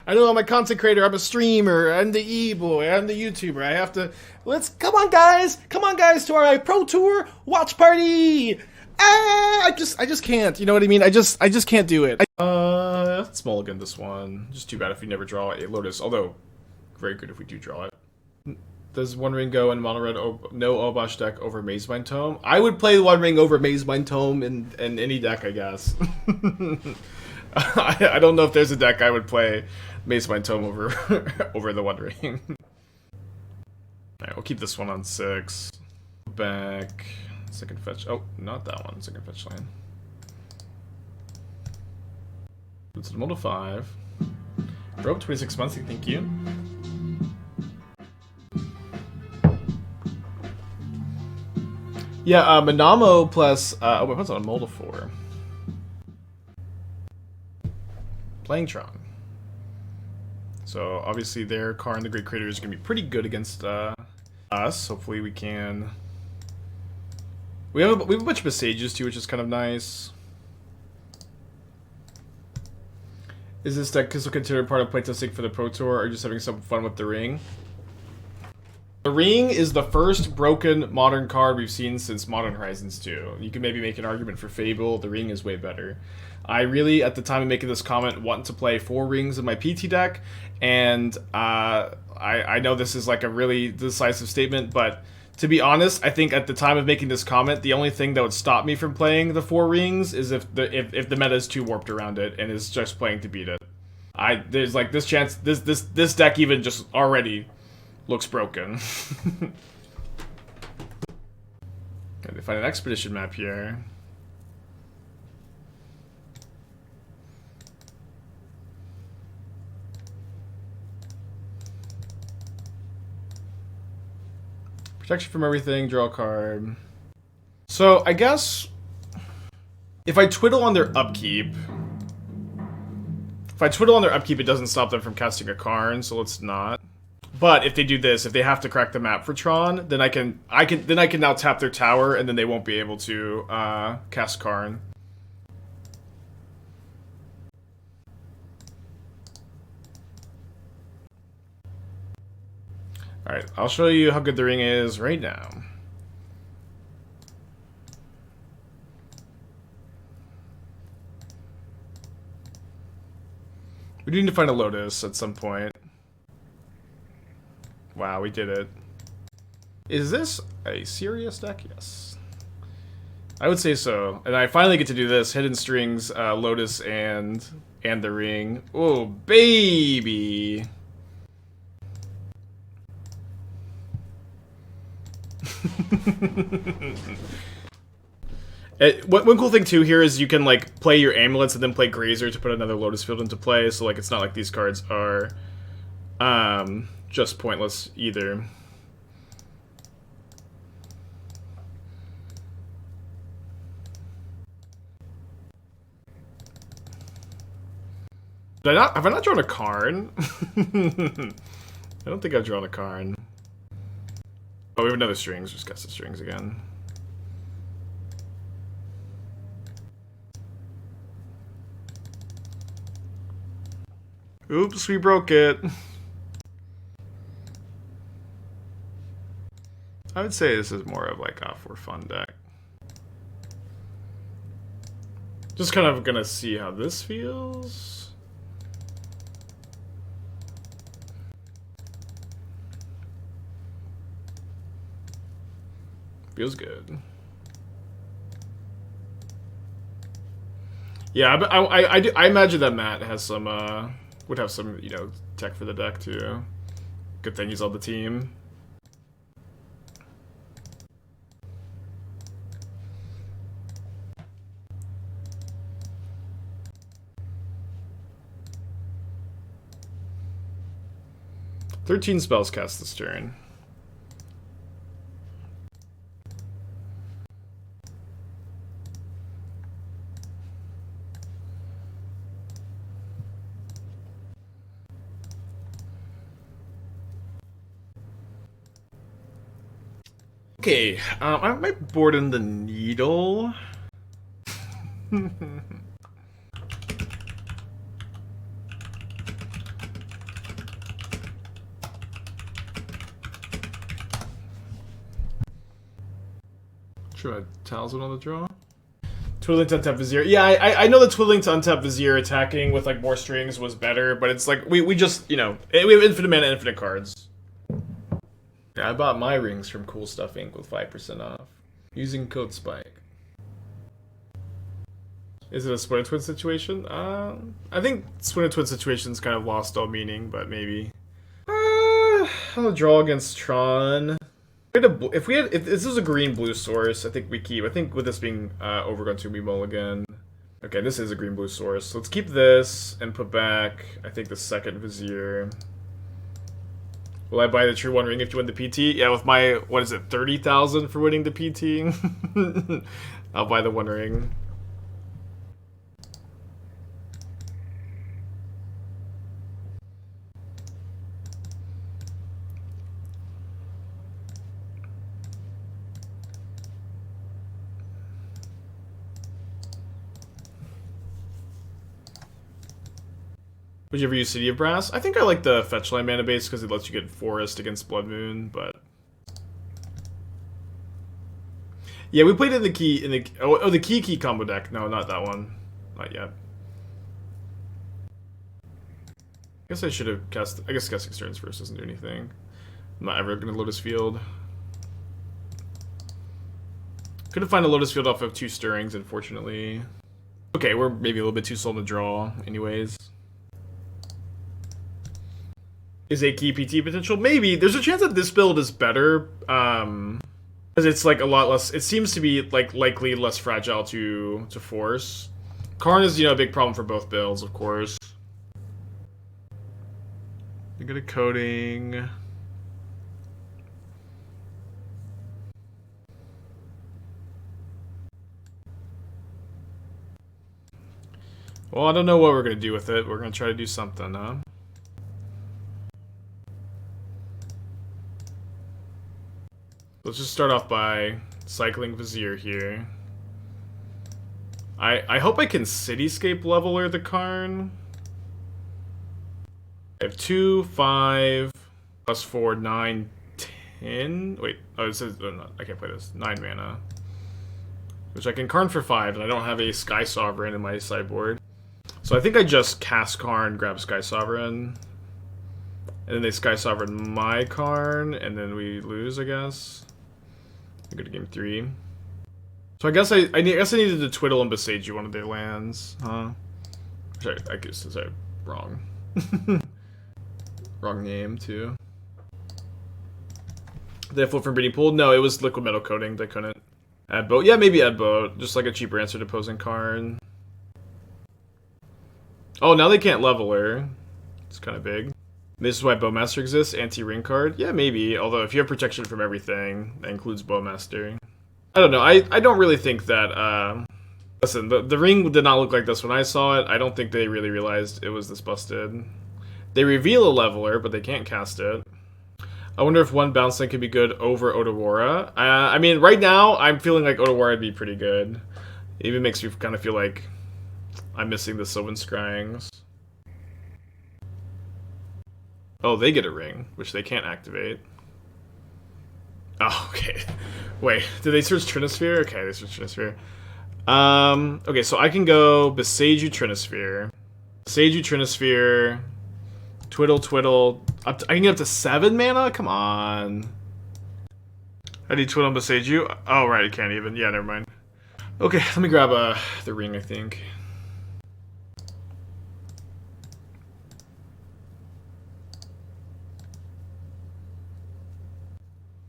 I know I'm a content creator, I'm a streamer, I'm the e-boy, I'm the YouTuber. I have to... Come on guys to our Pro Tour watch party! I just can't, you know what I mean? I just can't do it. Let's mulligan this one. Just too bad if we never draw a Lotus, although, very good if we do draw it. Does One Ring go in mono red no Obosh deck over Mazemind Tome? I would play One Ring over Mazemind Tome in any deck, I guess. I don't know if there's a deck I would play Mazemind Tome over over the One Ring. Alright, we'll keep this one on 6. Back. Second fetch. Oh, not that one. Second fetch land. It's a Mold 5. Rope 26 months, thank you. Yeah, Manamo plus oh, what's on a Mold 4? Playing Tron. So obviously their Karn the Great Creator is gonna be pretty good against us. Hopefully we can. We have a bunch of Boseijus too, which is kind of nice. Is this deck still considered part of playtesting for the Pro Tour, or just having some fun with the Ring? The Ring is the first broken modern card we've seen since Modern Horizons 2. You can maybe make an argument for Fable. The Ring is way better. I really, at the time of making this comment, want to play 4 rings in my PT deck, and I know this is like a really decisive statement, but to be honest, I think at the time of making this comment, the only thing that would stop me from playing the 4 rings is if the meta is too warped around it and is just playing to beat it. There's like this chance this deck even just already looks broken. Gotta find an expedition map here. Protection from everything, draw a card. So, I guess if I twiddle on their upkeep, it doesn't stop them from casting a Karn, so let's not. But if they do this, if they have to crack the map for Tron, then I can now tap their tower, and then they won't be able to cast Karn. Alright, I'll show you how good the Ring is right now. We need to find a Lotus at some point. Wow, we did it. Is this a serious deck? Yes. I would say so. And I finally get to do this. Hidden Strings, Lotus, and the Ring. Oh, baby! One cool thing too here is you can like play your amulets and then play Grazer to put another Lotus Field into play, so like it's not like these cards are just pointless either. Have I not drawn a Karn? I don't think I've drawn a Karn. Oh, we have another strings. Just cast the strings again. Oops, we broke it. I would say this is more of like a for fun deck. Just kind of gonna see how this feels. Feels good. Yeah, I imagine that Matt has some would have some, you know, tech for the deck too. Good thing he's on the team. "13 spells cast this turn. Okay, I might board in the Needle. sure my Talisman on the draw. Twiddling to untap Vizier. Yeah, I know the twiddling to untap Vizier attacking with like more strings was better, but it's like we just, you know, we have infinite mana, infinite cards. Yeah, I bought my rings from Cool Stuff Inc. with 5% off. Using code SPIKE. Is it a Splinter Twin situation? I think Splinter Twin situation's kind of lost all meaning, but maybe. I'll draw against Tron. If this is a green-blue source, I think we keep. I think with this being Overgrown Tomb, we mulligan. Okay, this is a green-blue source. So let's keep this and put back, I think, the second Vizier. Will I buy the True One ring if you win the PT? Yeah, with my, what is it, 30,000 for winning the PT? I'll buy the one ring. Would you ever use City of Brass? I think I like the fetch line mana base because it lets you get Forest against Blood Moon, but yeah, we played it in the the key combo deck. No, not that one, not yet. I guess I should have cast. I guess casting Stearns first doesn't do anything. I'm not ever gonna Lotus Field. Couldn't find a Lotus Field off of 2 Stirrings, unfortunately. Okay, we're maybe a little bit too slow to draw, anyways. Is a key PT potential? Maybe. There's a chance that this build is better, because it's like a lot less. It seems to be like likely less fragile to force. Karn is, you know, a big problem for both builds, of course. You get a coating. Well, I don't know what we're gonna do with it. We're gonna try to do something, huh? Let's just start off by cycling Vizier here. I hope I can Cityscape Leveler the Karn. I have 2, 5, plus 4, 9, 10. Wait, oh, it says, oh, no, I can't play this. 9 mana. Which I can Karn for 5, and I don't have a Sky Sovereign in my sideboard. So I think I just cast Karn, grab Sky Sovereign. And then they Sky Sovereign my Karn, and then we lose, I guess. We go to game 3. So I guess I needed to Twiddle and Boseiju one of their lands, huh? I guess is that wrong. Wrong name too. Did I flip from Breeding Pool? No, it was Liquimetal Coating. They couldn't add boat. Yeah, maybe add boat. Just like a cheaper answer to Posing Karn. Oh, now they can't Leveler. It's kind of big. This is why Bowmaster exists, anti-ring card? Yeah, maybe, although if you have protection from everything, that includes Bowmaster. I don't know, I don't really think that, listen, the ring did not look like this when I saw it. I don't think they really realized it was this busted. They reveal a Leveler, but they can't cast it. I wonder if one bounce link could be good over Otawara. I mean, right now, I'm feeling like Otawara would be pretty good. It even makes me kind of feel like I'm missing the Sylvan Scryings. Oh, they get a ring, which they can't activate. Oh, okay. Wait, did they search Trinisphere? Okay, they searched Trinisphere. Okay, so I can go Boseiju Trinisphere. Boseiju Trinisphere. Twiddle. I can get up to 7 mana? Come on. How do you Twiddle and Boseiju? Oh, right, I can't even. Yeah, never mind. Okay, let me grab the ring, I think.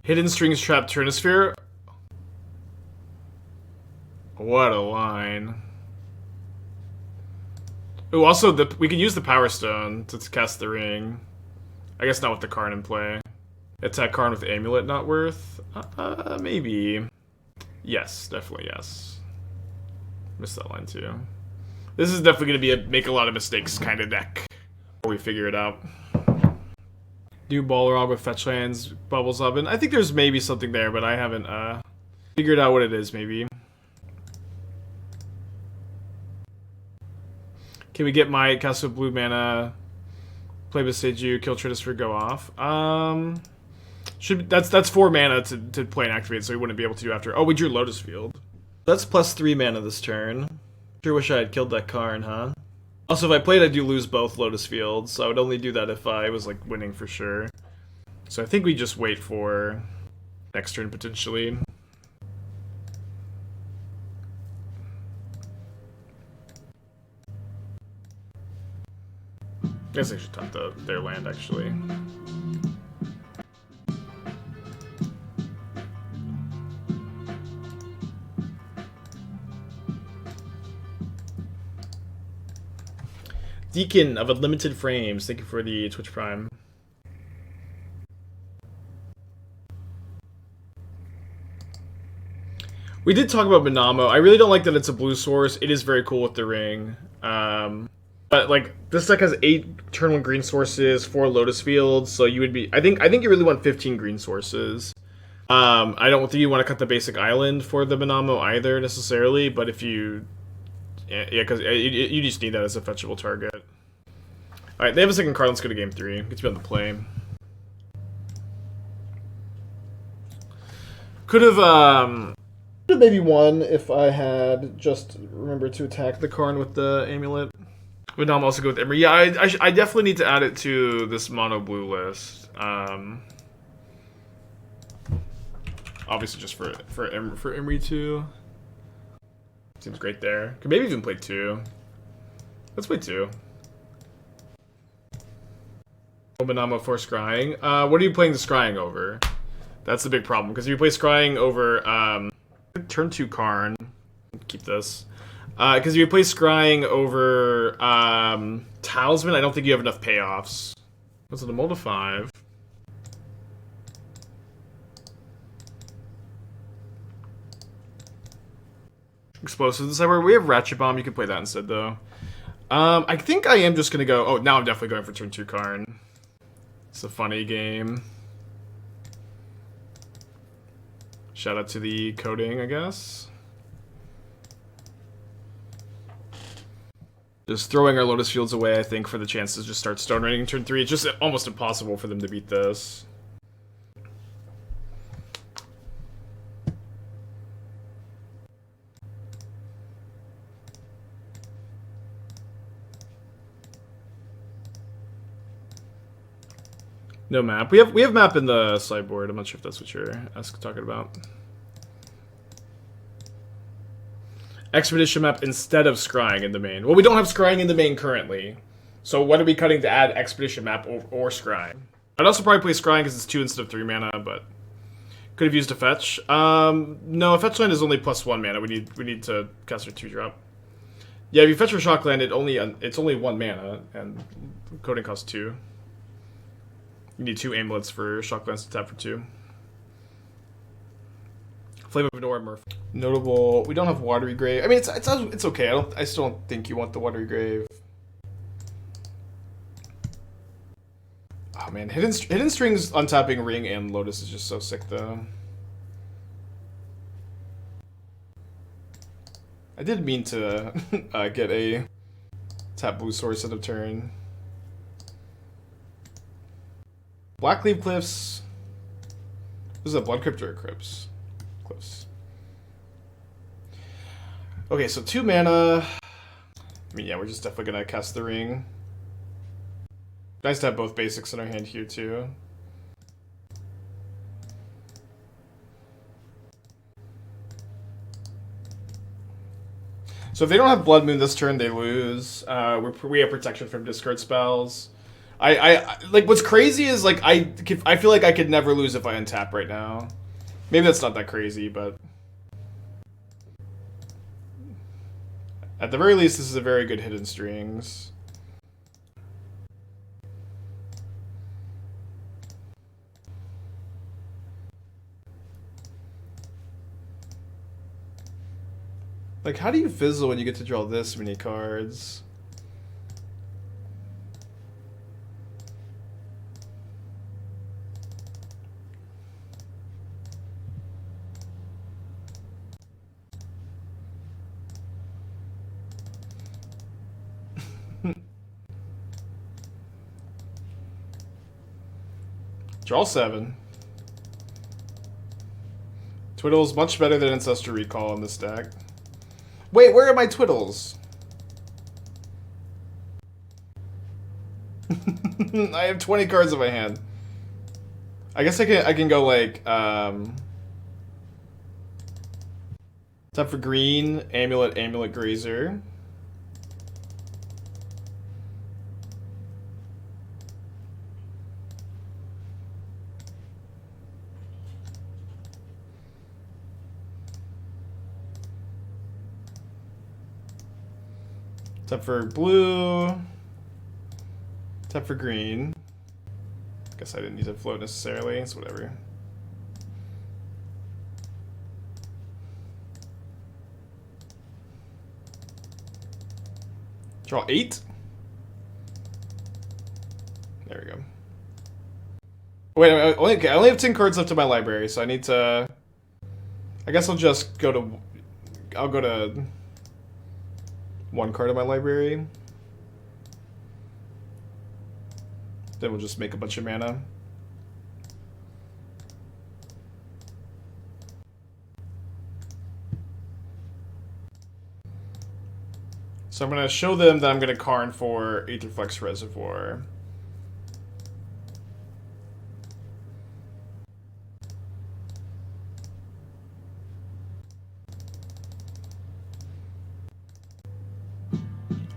Hidden Strings Trap Trinisphere. What a line. Ooh, also, we can use the Power Stone to cast the ring. I guess not with the Karn in play. Attack Karn with Amulet not worth? Maybe. Yes, definitely yes. Missed that line too. This is definitely going to be a make a lot of mistakes kind of deck. Before we figure it out. Do Balrog with fetch lands, Bubbles Oven. I think there's maybe something there, but I haven't figured out what it is, maybe. Can we get my cast with blue mana, play Boseiju, kill Trinisphere, go off? That's 4 mana to play and activate, so we wouldn't be able to do after. Oh, we drew Lotus Field. That's plus 3 mana this turn. Sure wish I had killed that Karn, huh? Also, if I played, I do lose both Lotus Fields, so I would only do that if I was like winning for sure. So I think we just wait for next turn potentially. I guess I should tap their land actually. Deacon of Unlimited Frames, thank you for the Twitch Prime. We did talk about Minamo. I really don't like that it's a blue source. It is very cool with the ring. But like this deck has 8 turn 1 green sources, 4 Lotus Fields, so you would be I think you really want 15 green sources. I don't think you want to cut the basic island for the Minamo either necessarily, but if you because you just need that as a fetchable target. Alright, they have a second card. Let's go to game 3. Get you on the play. Could have maybe won if I had just remembered to attack the Karn with the Amulet. But now I'm also good with Emery. Yeah, I definitely need to add it to this mono blue list. Obviously just for Emery too. Seems great there. Could maybe even play 2. Let's play 2. Minamo for scrying. What are you playing the scrying over? That's the big problem, because if you play scrying over turn 2 Karn, keep this. Because if you play scrying over Talisman, I don't think you have enough payoffs. What's it, a mold of 5? Explosives this side. We have Ratchet Bomb. You can play that instead, though. I think I am just gonna go. Oh, now I'm definitely going for turn 2 Karn. It's a funny game. Shout out to the coding, I guess. Just throwing our Lotus Fields away, I think, for the chance to just start Stone Raining in turn 3. It's just almost impossible for them to beat this. No map. We have map in the sideboard. I'm not sure if that's what you're talking about. Expedition map instead of scrying in the main. Well, we don't have scrying in the main currently. So what are we cutting to add expedition map or scrying? I'd also probably play scrying because it's 2 instead of 3 mana, but could have used a fetch. No, a fetch land is only +1 mana. We need to cast our 2-drop. Yeah, if you fetch for shock land, it's only 1 mana, and coding costs 2. You need 2 amulets for Shocklands to tap for 2. Flame of Fedora, Murph. Notable. We don't have Watery Grave. I mean, it's okay. I still don't think you want the Watery Grave. Oh man, Hidden Strings untapping Ring and Lotus is just so sick though. I did mean to get a tap blue source end of turn. Blackleaf Cliffs. This is a Blood Crypt or a Crypts? Cliffs. Okay, so 2 mana. I mean, yeah, we're just definitely gonna cast the ring. Nice to have both basics in our hand here, too. So if they don't have Blood Moon this turn, they lose. We have protection from discard spells. I like what's crazy is like I feel like I could never lose if I untap right now. Maybe that's not that crazy, but at the very least, this is a very good Hidden Strings. Like, how do you fizzle when you get to draw this many cards? Draw 7. Twiddle's much better than Ancestral Recall in this deck. Wait, where are my Twiddles? I have 20 cards in my hand. I guess I can go like tap for green, Amulet Grazer. Tap for blue. Tap for green. Guess I didn't need to float necessarily, it's whatever. Draw 8. There we go. Wait, I only have 10 cards left in my library, so I need to... I guess I'll just go to... I'll go to... 1 card in my library. Then we'll just make a bunch of mana. So I'm going to show them that I'm going to Karn for Aetherflux Reservoir.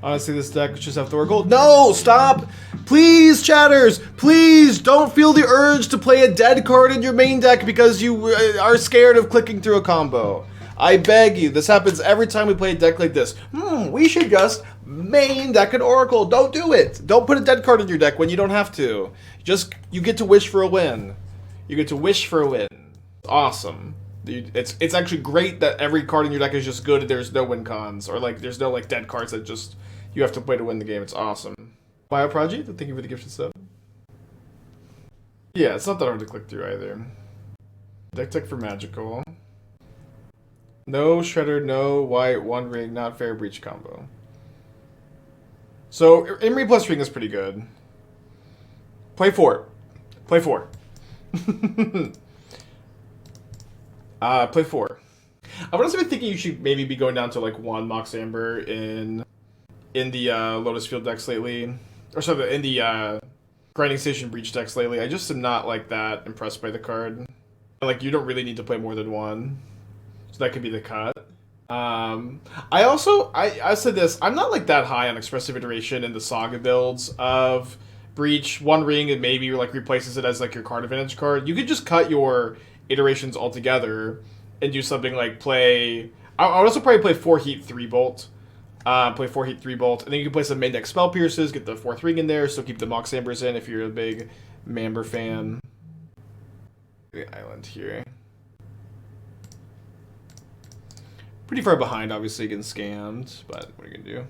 Honestly, this deck just have Thor Gold. No, stop! Please, chatters! Please don't feel the urge to play a dead card in your main deck because you are scared of clicking through a combo. I beg you, this happens every time we play a deck like this. We should just main deck an Oracle. Don't do it. Don't put a dead card in your deck when you don't have to. You get to wish for a win. You get to wish for a win. Awesome. It's actually great that every card in your deck is just good and there's no win cons. Or like there's no like dead cards that just you have to play to win the game. It's awesome. Bioproject, thank you for the gifted sub. Yeah, it's not that hard to click through either. Deck tech for magical. No Shredder, no white, 1 ring, not fair, breach combo. So, Imri plus ring is pretty good. Play 4. Play 4. Play 4. I've honestly been thinking you should maybe be going down to like 1 Mox Amber in the Lotus Field decks lately. Or sorry, in the Grinding Station Breach decks lately. I just am not like that impressed by the card. Like, you don't really need to play more than 1. So that could be the cut. I said this, I'm not like that high on Expressive Iteration in the Saga builds of Breach. 1 ring and maybe like replaces it as like your card advantage card. You could just cut your iterations altogether and do something like play... I would also probably play 4 Heat 3 Bolt. Play 4 Heat 3 Bolt. And then you can play some main deck Spell Pierces, get the 4th ring in there, so keep the Mox Ambers in if you're a big Mamber fan. The island here. Pretty far behind, obviously, getting scammed, but what are you gonna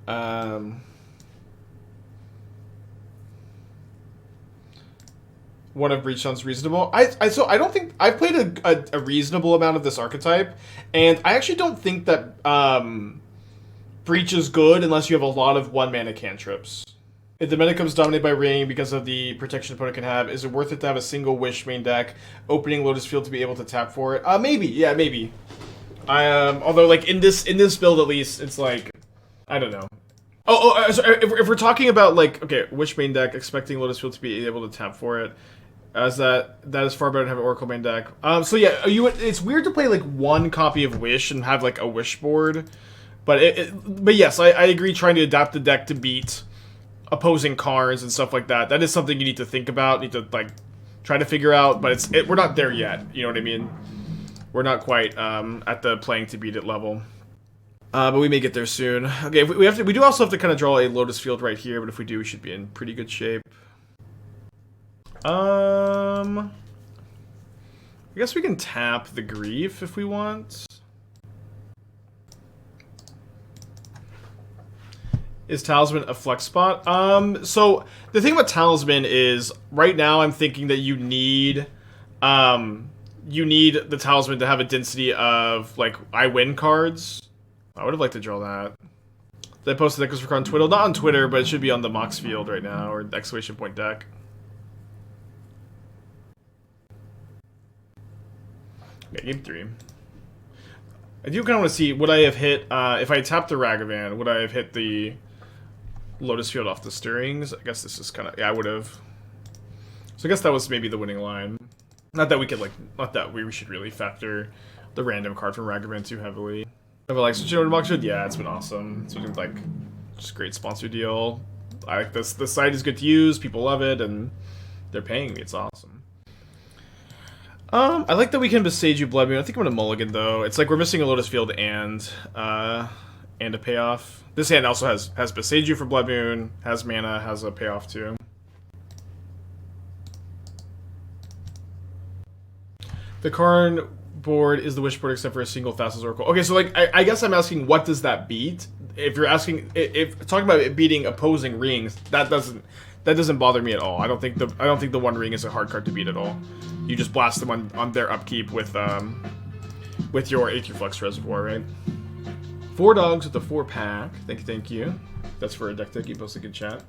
do? One of Breach sounds reasonable. So I don't think I've played a reasonable amount of this archetype, and I actually don't think that Breach is good unless you have a lot of 1-mana cantrips. If the mana comes dominated by Ring because of the protection opponent can have, is it worth it to have a single Wish main deck opening Lotus Field to be able to tap for it? Maybe, yeah, maybe. Although like in this build at least, it's like I don't know. Sorry, if we're talking about like okay, Wish main deck expecting Lotus Field to be able to tap for it, as that is far better than have an Oracle main deck. So yeah, it's weird to play like 1 copy of Wish and have like a Wish board, but yes, I agree. Trying to adapt the deck to beat opposing Karns and stuff like that is something you need to think about, need to like try to figure out, but we're not there yet, you know what I mean? We're not quite at the playing to beat it level. But we may get there soon. Okay, we do also have to kind of draw a Lotus Field right here, but if we do, we should be in pretty good shape. I guess we can tap the Grief if we want. Is Talisman a flex spot? So the thing about Talisman is right now I'm thinking that you need the Talisman to have a density of like I win cards. I would have liked to draw that. Did I post the Decklist on Twiddle? Not on Twitter, but it should be on the Mox Field right now, or the exclamation point deck. Okay, game 3. I do kind of want to see, would I have hit, if I tapped the Ragavan, would I have hit the Lotus Field off the Stirrings? I guess this is kind of, yeah, I would have. So I guess that was maybe the winning line. Not that we could, like, not that we should really factor the random card from Ragavan too heavily. But like, switching over to Boxwood, yeah, it's been awesome. It's been, like, just a great sponsor deal. I like this. The site is good to use, people love it, and they're paying me. It's awesome. I like that we can Boseiju Blood Moon. I think I'm gonna mulligan though. It's like we're missing a Lotus Field and a payoff. This hand also has Boseiju for Blood Moon, has mana, has a payoff too. The Karn board is the Wish board except for a single Thassa's Oracle. Okay, so like I guess I'm asking what does that beat? If you're asking, if talking about it beating opposing rings, that doesn't bother me at all. I don't think the One Ring is a hard card to beat at all. You just blast them on their upkeep with your Aetherflux Reservoir, right? 4 dogs with a 4-pack. Thank you. That's for a deck tech. You posted a good chat.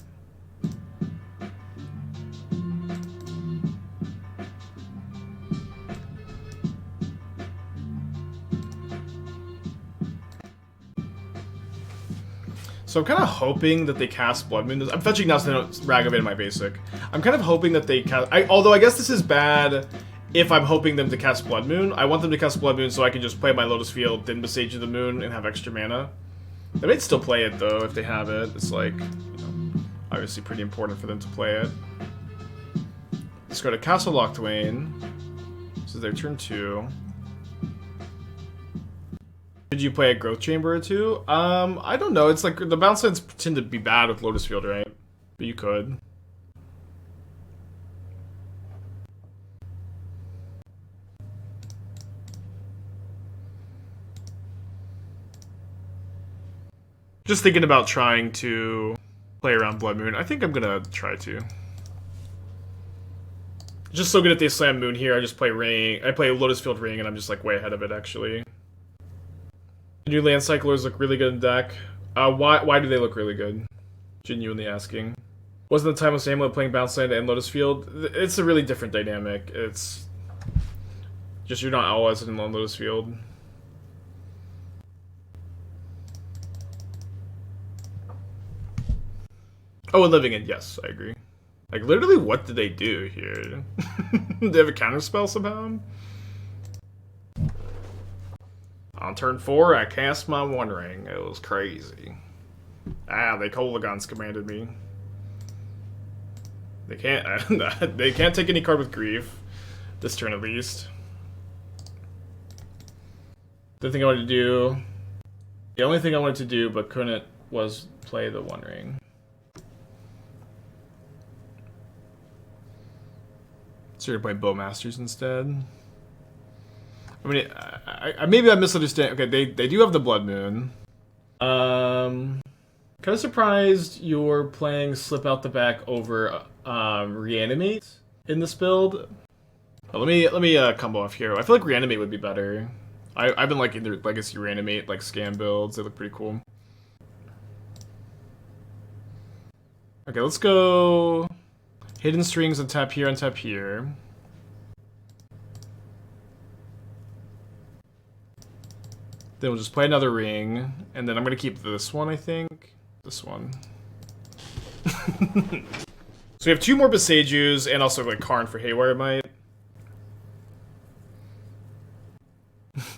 So I'm kind of hoping that they cast Blood Moon. I'm fetching now so they don't Ragavan in my basic. I'm kind of hoping that they cast... although I guess this is bad if I'm hoping them to cast Blood Moon. I want them to cast Blood Moon so I can just play my Lotus Field, then Boseiju the Moon, and have extra mana. They might still play it, though, if they have it. It's like, you know, obviously pretty important for them to play it. Let's go to Castle Locthwain. This is their turn 2. Could you play a Growth Chamber or 2? I don't know. It's like the bounce lands tend to be bad with Lotus Field, right? But you could. Just thinking about trying to play around Blood Moon. I think I'm gonna try to. Just so good if they slam Moon here. I just play Ring. I play Lotus Field Ring, and I'm just like way ahead of it actually. The new land cyclers look really good in the deck. Why do they look really good? Genuinely asking. Wasn't the Timeless Amulet playing Bounce Land and Lotus Field? It's a really different dynamic. It's just you're not always in Lotus Field. Oh, and Living End, yes, I agree. Like, literally, what did they do here? They have a counterspell somehow? On turn 4, I cast my One Ring. It was crazy. Ah, they Kolagons commanded me. They can't. They can't take any card with Grief. This turn, at least. The thing I wanted to do. The only thing I wanted to do, but couldn't, was play the One Ring. So you're gonna play Bowmasters instead. I mean, maybe I misunderstand. Okay, they do have the Blood Moon. Kind of surprised you're playing Slip Out the Back over Reanimate in this build. But let me combo off here. I feel like Reanimate would be better. I've been liking their Legacy Reanimate like scam builds. They look pretty cool. Okay, let's go Hidden Strings and tap here and tap here. Then we'll just play another ring, and then I'm gonna keep this one, I think. This one. So we have 2 more Boseijus, and also like Karn for Haywire Mite.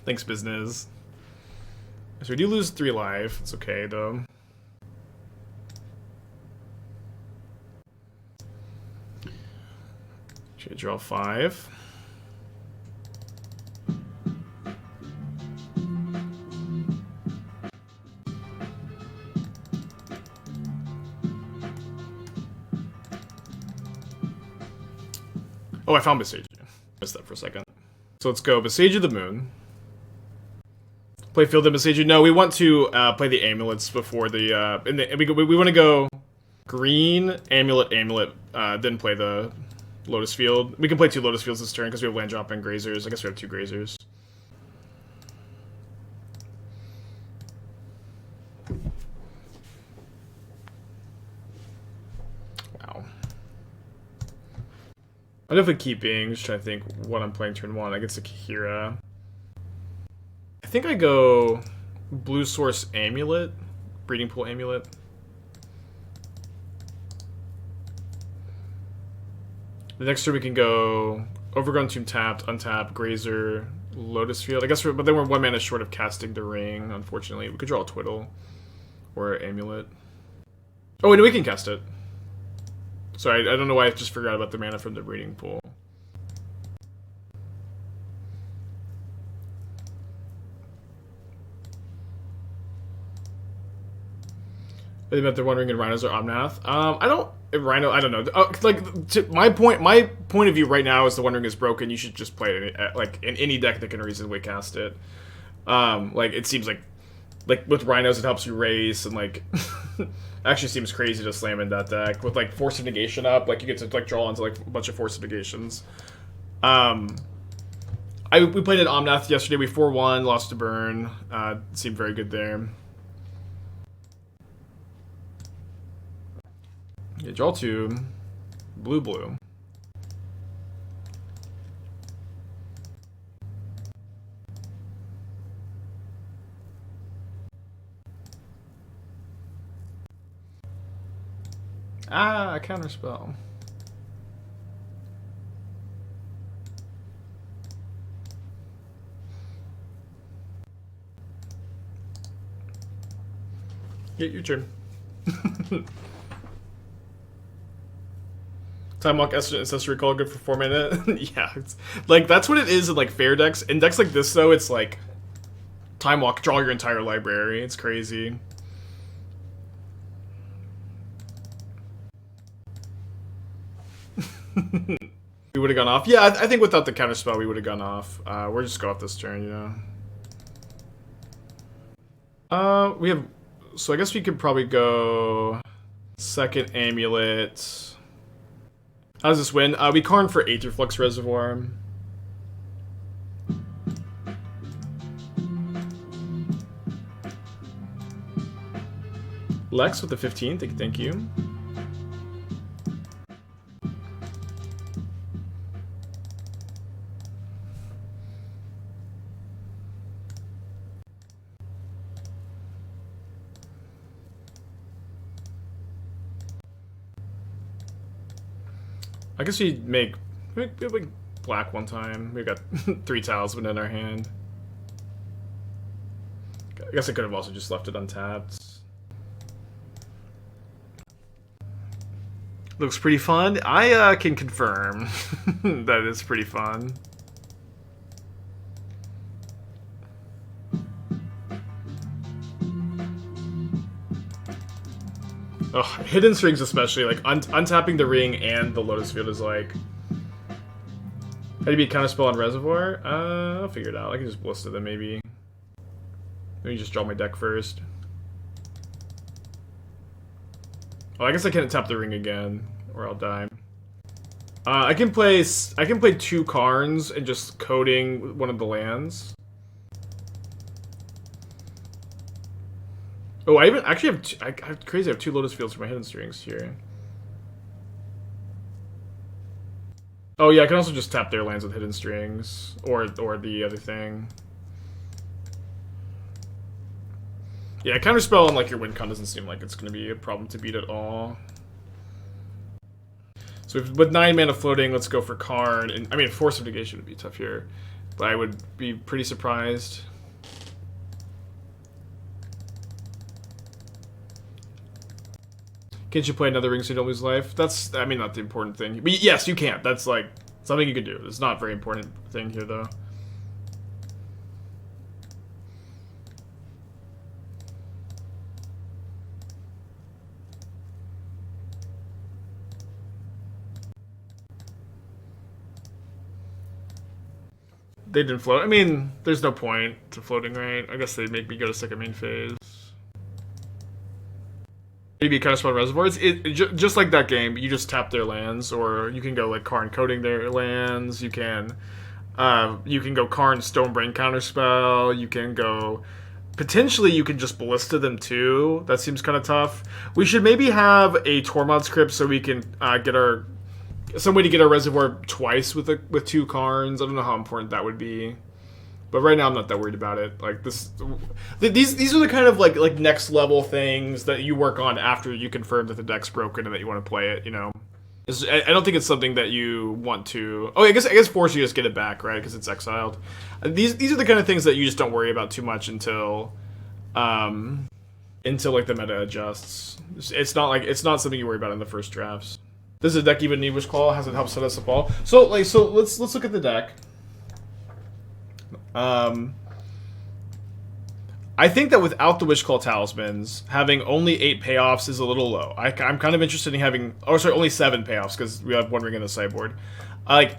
Thanks, business. So we do lose 3 life. It's okay, though. Okay, draw 5. Oh, I found Boseiju. Missed that for a second. So let's go Boseiju the Moon. Play Field and Boseiju. No, we want to play the amulets before the... we want to go green, amulet, then play the Lotus Field. We can play 2 Lotus Fields this turn because we have land drop and Grazers. I guess we have 2 Grazers. Wow. I'm definitely keeping. Just trying to think what I'm playing turn 1. I guess a Kihira. think I go Blue Source Amulet, Breeding Pool Amulet. The next turn we can go Overgrown Tomb tapped, untap, Grazer, Lotus Field. I guess, but then we're 1 mana short of casting the ring. Unfortunately, we could draw a Twiddle or Amulet. Oh, wait, we can cast it. Sorry, I don't know why I just forgot about the mana from the Breeding Pool. They meant they're wondering if rhinos are Omnath. I don't know. My point of view right now is the Wondering is broken. You should just play it in any deck that can reasonably cast it. It seems like with rhinos it helps you race, and actually seems crazy to slam in that deck with Force of Negation up. You get to draw into a bunch of Force of Negations. We played at Omnath yesterday. We 4-1, lost to Burn. Seemed very good there. Yeah, draw 2, blue. A counterspell. Get your turn. Time Walk Ancestry Call good for 4 mana. Yeah, it's that's what it is in fair decks. In decks like this though, it's Time Walk, draw your entire library. It's crazy. We would have gone off. Yeah, I think without the counterspell we would have gone off. We're just go off this turn, you know. We have, so I guess we could probably go second Amulet. How does this win? We Karn for Aetherflux Reservoir. Lex with the 15, thank you. I guess we make black one time. We got 3 Talisman in our hand. I guess I could have also just left it untapped. Looks pretty fun. I can confirm that it's pretty fun. Oh, Hidden Strings especially, untapping the ring and the Lotus Field is how do you beat counterspell on Reservoir? I'll figure it out. I can just Ballista them maybe. Let me just draw my deck first. Oh, I guess I can't tap the ring again, or I'll die. I can play 2 Karns and just coating one of the lands. Oh, I actually have crazy. I have 2 Lotus Fields for my Hidden Strings here. Oh yeah, I can also just tap their lands with Hidden Strings, or the other thing. Yeah, counterspell on your win con doesn't seem like it's going to be a problem to beat at all. So with 9 mana floating, let's go for Karn. And I mean, Force of Negation would be tough here, but I would be pretty surprised. Can't you play another ring so you don't lose life? That's, I mean, not the important thing. But yes, you can. That's something you can do. It's not a very important thing here, though. They didn't float. I mean, there's no point to floating, right? I guess they'd make me go to second main phase. Maybe counterspell reservoirs. Just like that game, you just tap their lands, or you can go Karn coating their lands. You can go Karn Stonebrain counterspell. You can go potentially you can just Ballista them too. That seems kind of tough. We should maybe have a Tormod script so we can get some way to get our reservoir twice with 2 Karns. I don't know how important that would be, But right now I'm not that worried about it. Like these are the kind of like next level things that you work on after you confirm that the deck's broken and that you want to play it. You know, I don't think it's something that you want to. Oh, I guess force you just get it back, right? Because it's exiled. These are the kind of things that you just don't worry about too much until like the meta adjusts. It's not something you worry about in the first drafts. Does the deck even need Wishclaw? Has it helped set us up all? So let's look at the deck. I think that without the Wishclaw Talismans, having only 8 payoffs is a little low. I'm kind of interested in having, only 7 payoffs because we have 1 ring in the sideboard. I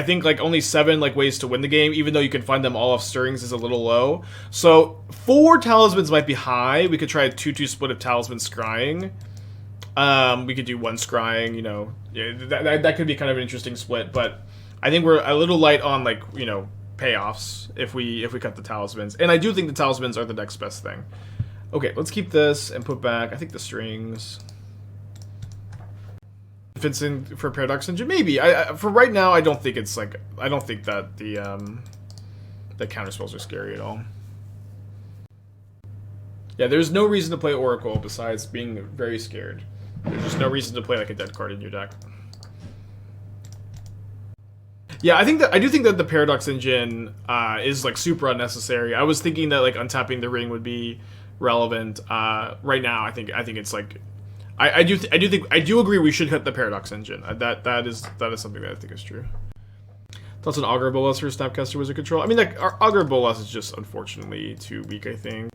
think like only 7 like ways to win the game, even though you can find them all off stirrings, is a little low. So 4 talismans might be high. We could try a 2-2 split of talisman scrying. We could do 1 scrying. You know, yeah, that could be kind of an interesting split. But I think we're a little light on like payoffs if we cut the talismans, and I do think the talismans are the next best thing. Okay, let's keep this and put back, I think, the strings. If it's in for Paradox Engine, maybe. For right now, I don't think it's like, I don't think that the counter spells are scary at all. Yeah, there's no reason to play Oracle besides being very scared. There's just no reason to play like a dead card in your deck. Yeah, I do think that the Paradox Engine is like super unnecessary. I was thinking that like untapping the ring would be relevant. Right now, I think it's like I do agree we should cut the Paradox Engine. That is something that I think is true. Thoughts on Augur Bolas for Snapcaster Wizard Control? I mean, like Augur Bolas is just unfortunately too weak, I think.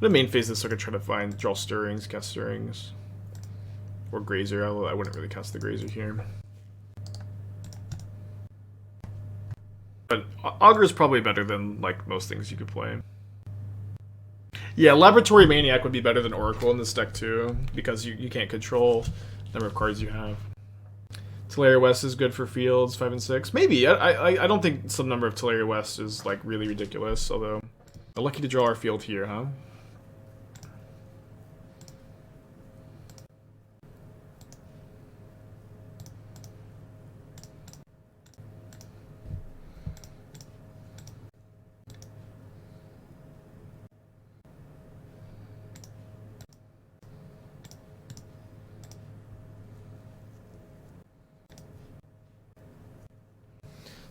The main phase is so I could try to draw stirrings, cast stirrings, or Grazer. I wouldn't really cast the Grazer here. But Augur is probably better than like most things you could play. Yeah, Laboratory Maniac would be better than Oracle in this deck too, because you can't control the number of cards you have. Teleria West is good for fields 5 and 6. Maybe. I don't think some number of Teleria West is like really ridiculous. Although, we're lucky to draw our field here, huh?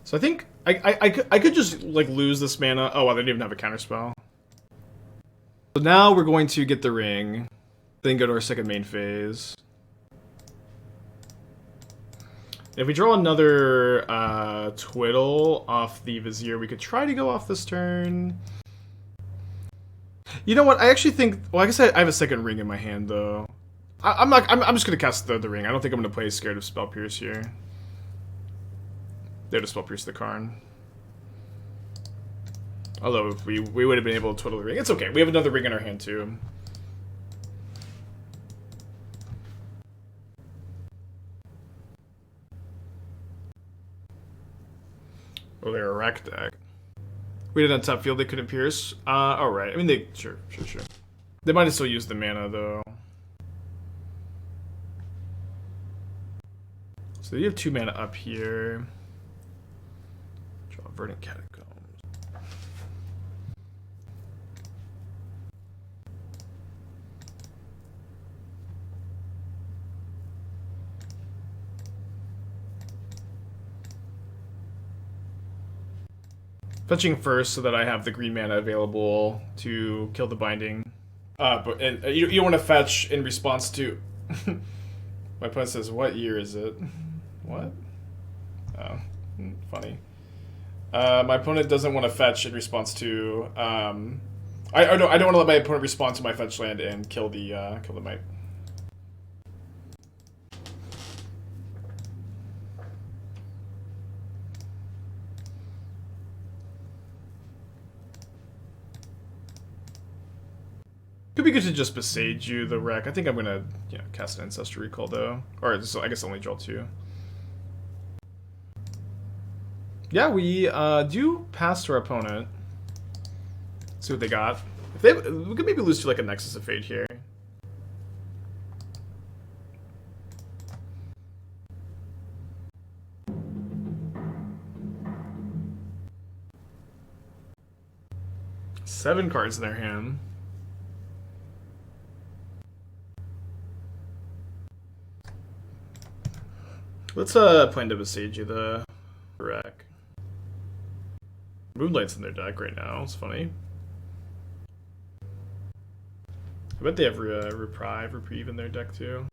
So I think I could just like lose this mana. Oh, well, they didn't even have a counterspell. So now we're going to get the ring, then go to our second main phase. If we draw another Twiddle off the Vizier, we could try to go off this turn. You know what? I actually think. Well, I guess I have a second ring in my hand though. I'm just gonna cast the ring. I don't think I'm gonna play Scared of Spell Pierce here. They'd have Spell Pierce the Karn. Although if we would have been able to Twiddle the ring. It's okay. We have another ring in our hand too. Oh, they're a wreck deck. We did on top field, they couldn't pierce. Alright. I mean, they... Sure. They might have still used the mana, though. So you have 2 mana up here. Draw Verdant Catacombs. Fetching first so that I have the green mana available to kill the binding. But you don't want to fetch in response to... My opponent says, what year is it? What? Oh, funny. My opponent doesn't want to fetch in response to... I don't want to let my opponent respond to my fetch land and kill the Mite. Could be good to just Boseiju the wreck. I think I'm gonna cast an Ancestral Recall though. Or I guess only draw 2. Yeah, we do pass to our opponent. See what they got. We could maybe lose to like a Nexus of Fate here. 7 cards in their hand. Let's play into Boseiju the wreck. Moonlight's in their deck right now. It's funny. I bet they have Reprieve in their deck too.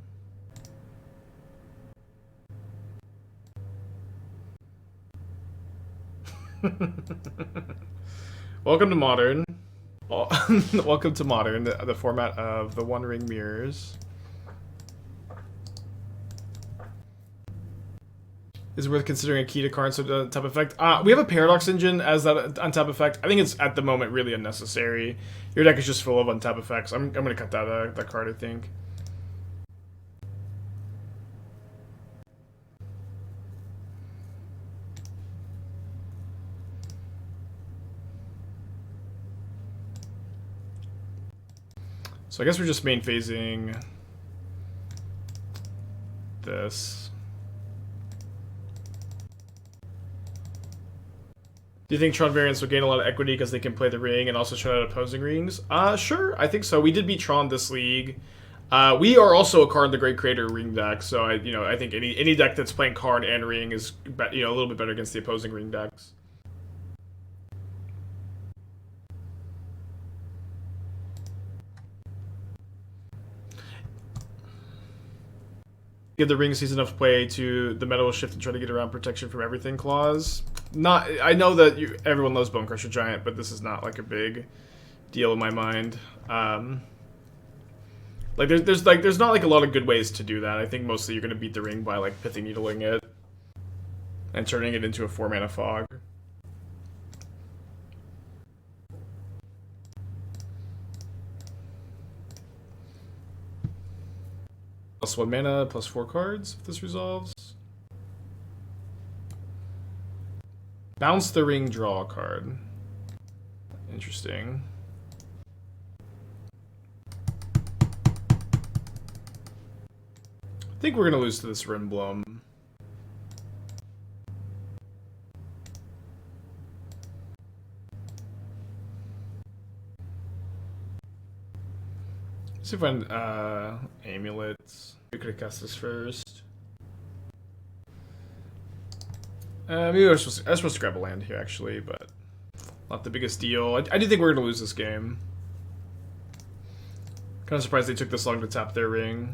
Welcome to Modern. Welcome to Modern, the format of the One Ring Mirrors. Is it worth considering a key to Karn so type effect? We have a Paradox Engine as that untap effect. I think it's at the moment really unnecessary. Your deck is just full of untap effects. I'm gonna cut that card, I think. So I guess we're just main phasing this. Do you think Tron variants will gain a lot of equity because they can play the ring and also shut out opposing rings? Sure, I think so. We did beat Tron this league. We are also a Karn the Great Creator ring deck, so I think any deck that's playing Karn and ring is a little bit better against the opposing ring decks. Give the ring season enough play to the meta will shift and try to get around protection from everything clause. Not, I know that everyone loves Bone Crusher Giant, but this is not like a big deal in my mind. Like there's not like a lot of good ways to do that. I think mostly you're gonna beat the ring by like Pithing Needling it and turning it into a 4-mana fog. Plus 1 mana, plus 4 cards if this resolves. Bounce the ring, draw a card. Interesting. I think we're gonna lose to this Rimblum. Let's see if I find amulets. We could have cast this first. Maybe I was supposed to grab a land here actually, but not the biggest deal. I do think we're gonna lose this game. Kind of surprised they took this long to tap their ring.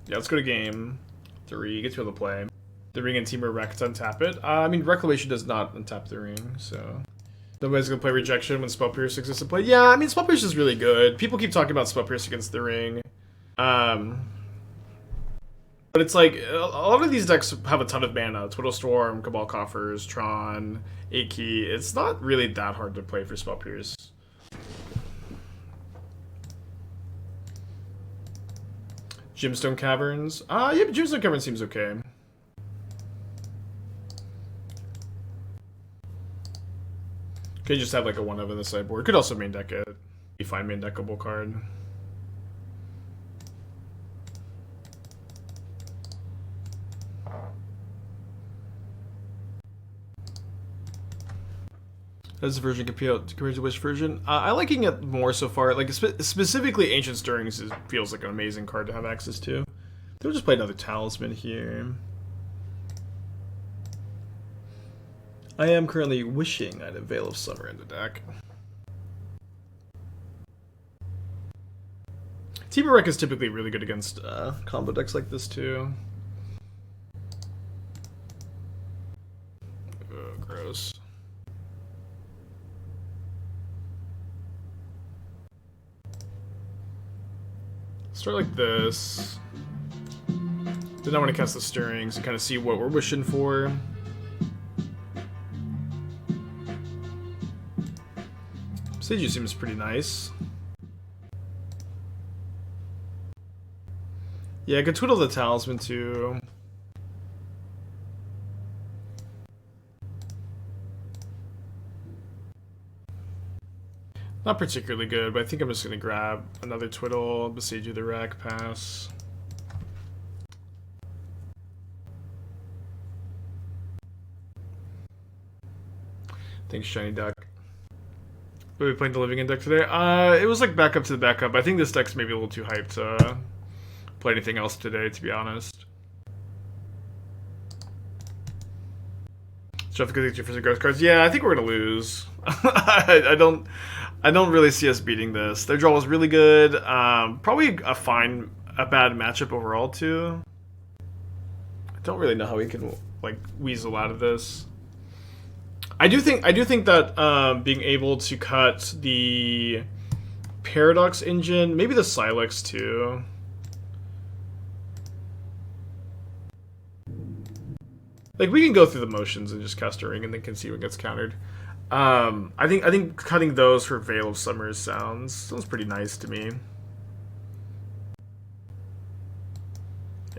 Yeah, let's go to game 3. Get to be able to play. The ring and Teamer Rec to untap it. I mean, Reclamation does not untap the ring, so nobody's gonna play Rejection when Spell Pierce exists to play. Yeah, I mean, Spell Pierce is really good. People keep talking about Spell Pierce against the ring. But it's like, a lot of these decks have a ton of mana. Twiddle Storm, Cabal Coffers, Tron, 8 Key. It's not really that hard to play for Spell Pierce. Gemstone Caverns. Yeah, but Gemstone Caverns seems okay. Could just have like a 1-of in the sideboard. Could also main deck it. You find main deckable card. How does the version compared to which version? I liking it more so far. Like specifically, Ancient Stirrings feels like an amazing card to have access to. They'll just play another Talisman here. I am currently wishing I had a Veil of Summer in the deck. Teamer Rec is typically really good against combo decks like this too. Oh, gross. Start like this. Then I want to cast the Stirrings and kind of see what we're wishing for. Boseiju seems pretty nice. Yeah, I could Twiddle the Talisman too. Not particularly good, but I think I'm just going to grab another Twiddle, Boseiju the Wreck, pass. Thanks, Shiny Duck. Were we playing the Living In deck today? It was like backup to the backup. I think this deck's maybe a little too hyped to play anything else today, to be honest. Jeff, good for ghost cards. Yeah, I think we're gonna lose. I don't really see us beating this. Their draw was really good. Probably a bad matchup overall too. I don't really know how we can like weasel out of this. I do think that being able to cut the Paradox engine, maybe the Sylex too. Like, we can go through the motions and just cast a ring and then can see what gets countered. I think cutting those for Veil of Summers sounds pretty nice to me. Yeah,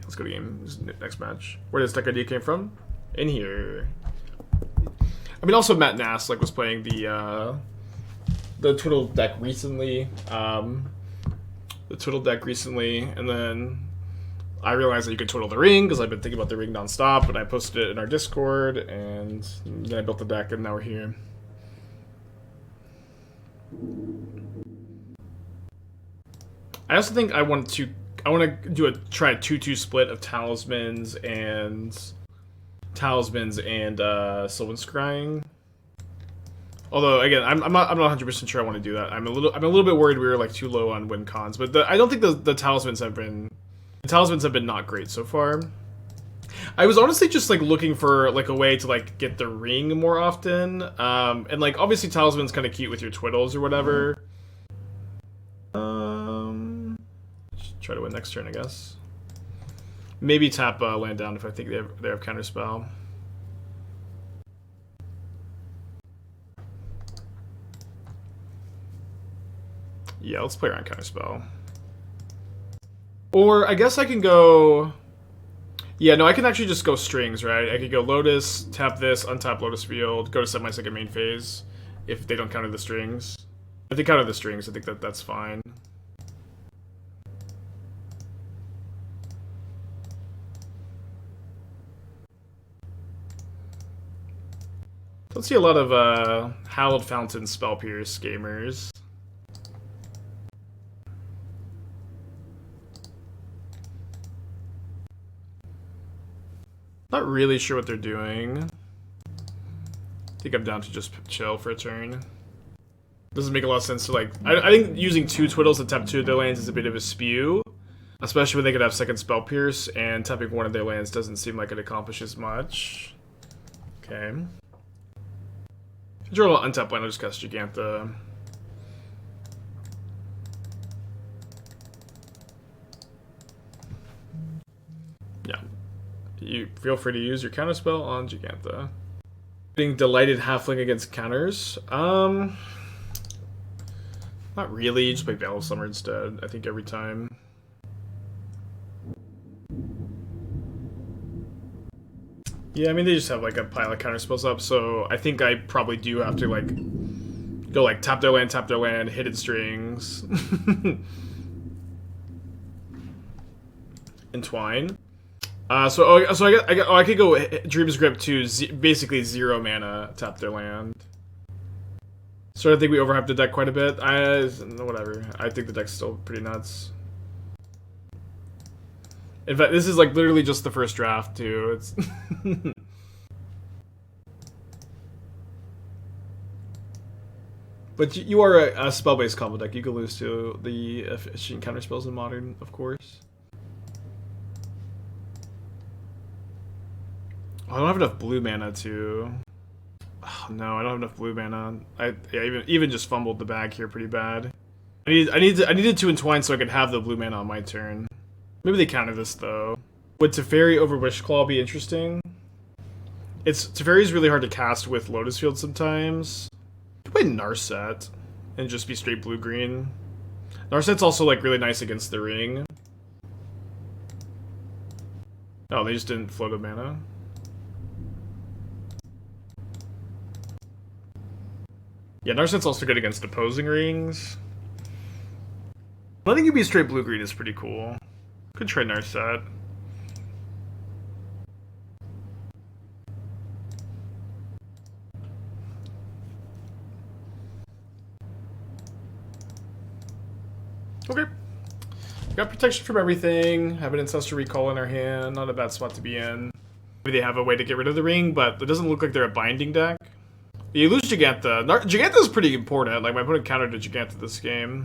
let's go to game. Next match. Where this deck idea came from? In here. I mean, also Matt Nass was playing the Twiddle deck recently. And then I realized that you could twiddle the ring because I've been thinking about the ring nonstop, and I posted it in our Discord, and then I built the deck, and now we're here. I also think I want to try a 2-2 split of talismans and Sylvan Scrying. Although again, I'm not 100% sure I want to do that. I'm a little bit worried we were like too low on win cons, but I don't think the talismans have been not great so far. I was honestly just like looking for like a way to like get the ring more often, and like obviously talisman's kind of cute with your twiddles or whatever. Just try to win next turn, I guess. Maybe tap land down if I think they have counterspell. Yeah, let's play around counterspell. Or I guess I can go... Yeah, no, I can actually just go strings, right? I could go Lotus, tap this, untap Lotus Field, go to set my second main phase if they don't counter the strings. If they counter the strings, I think that's fine. Don't see a lot of Hallowed Fountain Spell Pierce gamers. Not really sure what they're doing. I think I'm down to just chill for a turn. Doesn't make a lot of sense to like... I think using 2 Twiddles to tap 2 of their lands is a bit of a spew. Especially when they could have second Spell Pierce, and tapping 1 of their lands doesn't seem like it accomplishes much. Okay. If you draw an untap land, I'll just cast Jegantha. Yeah. You feel free to use your counterspell on Jegantha. Being Delighted Halfling against counters. Not really. You just play Veil of Summer instead, I think, every time. Yeah, I mean, they just have like a pile of counterspells up, so I think I probably do have to like go like tap their land, hidden strings. Entwine. So I could go Dream's Grip to basically 0 mana, tap their land. So I think we overhyped the deck quite a bit. Whatever. I think the deck's still pretty nuts. In fact, this is like literally just the first draft too. It's But you are a spell-based combo deck. You can lose to the efficient counterspells in Modern, of course. I don't have enough blue mana to... Oh, no, I don't have enough blue mana. Yeah, even just fumbled the bag here pretty bad. I needed to entwine so I could have the blue mana on my turn. Maybe they counter this though. Would Teferi over Wishclaw be interesting? Teferi's really hard to cast with Lotus Field sometimes. You play Narset and just be straight blue-green. Narset's also like really nice against the ring. Oh, they just didn't float a mana. Yeah, Narset's also good against opposing rings. Letting you be straight blue-green is pretty cool. Could try Narset. Okay. Got protection from everything. Have an Ancestral Recall in our hand. Not a bad spot to be in. Maybe they have a way to get rid of the ring, but it doesn't look like they're a binding deck. You lose Jegantha. Jegantha is pretty important. Like, my opponent countered to Jegantha this game.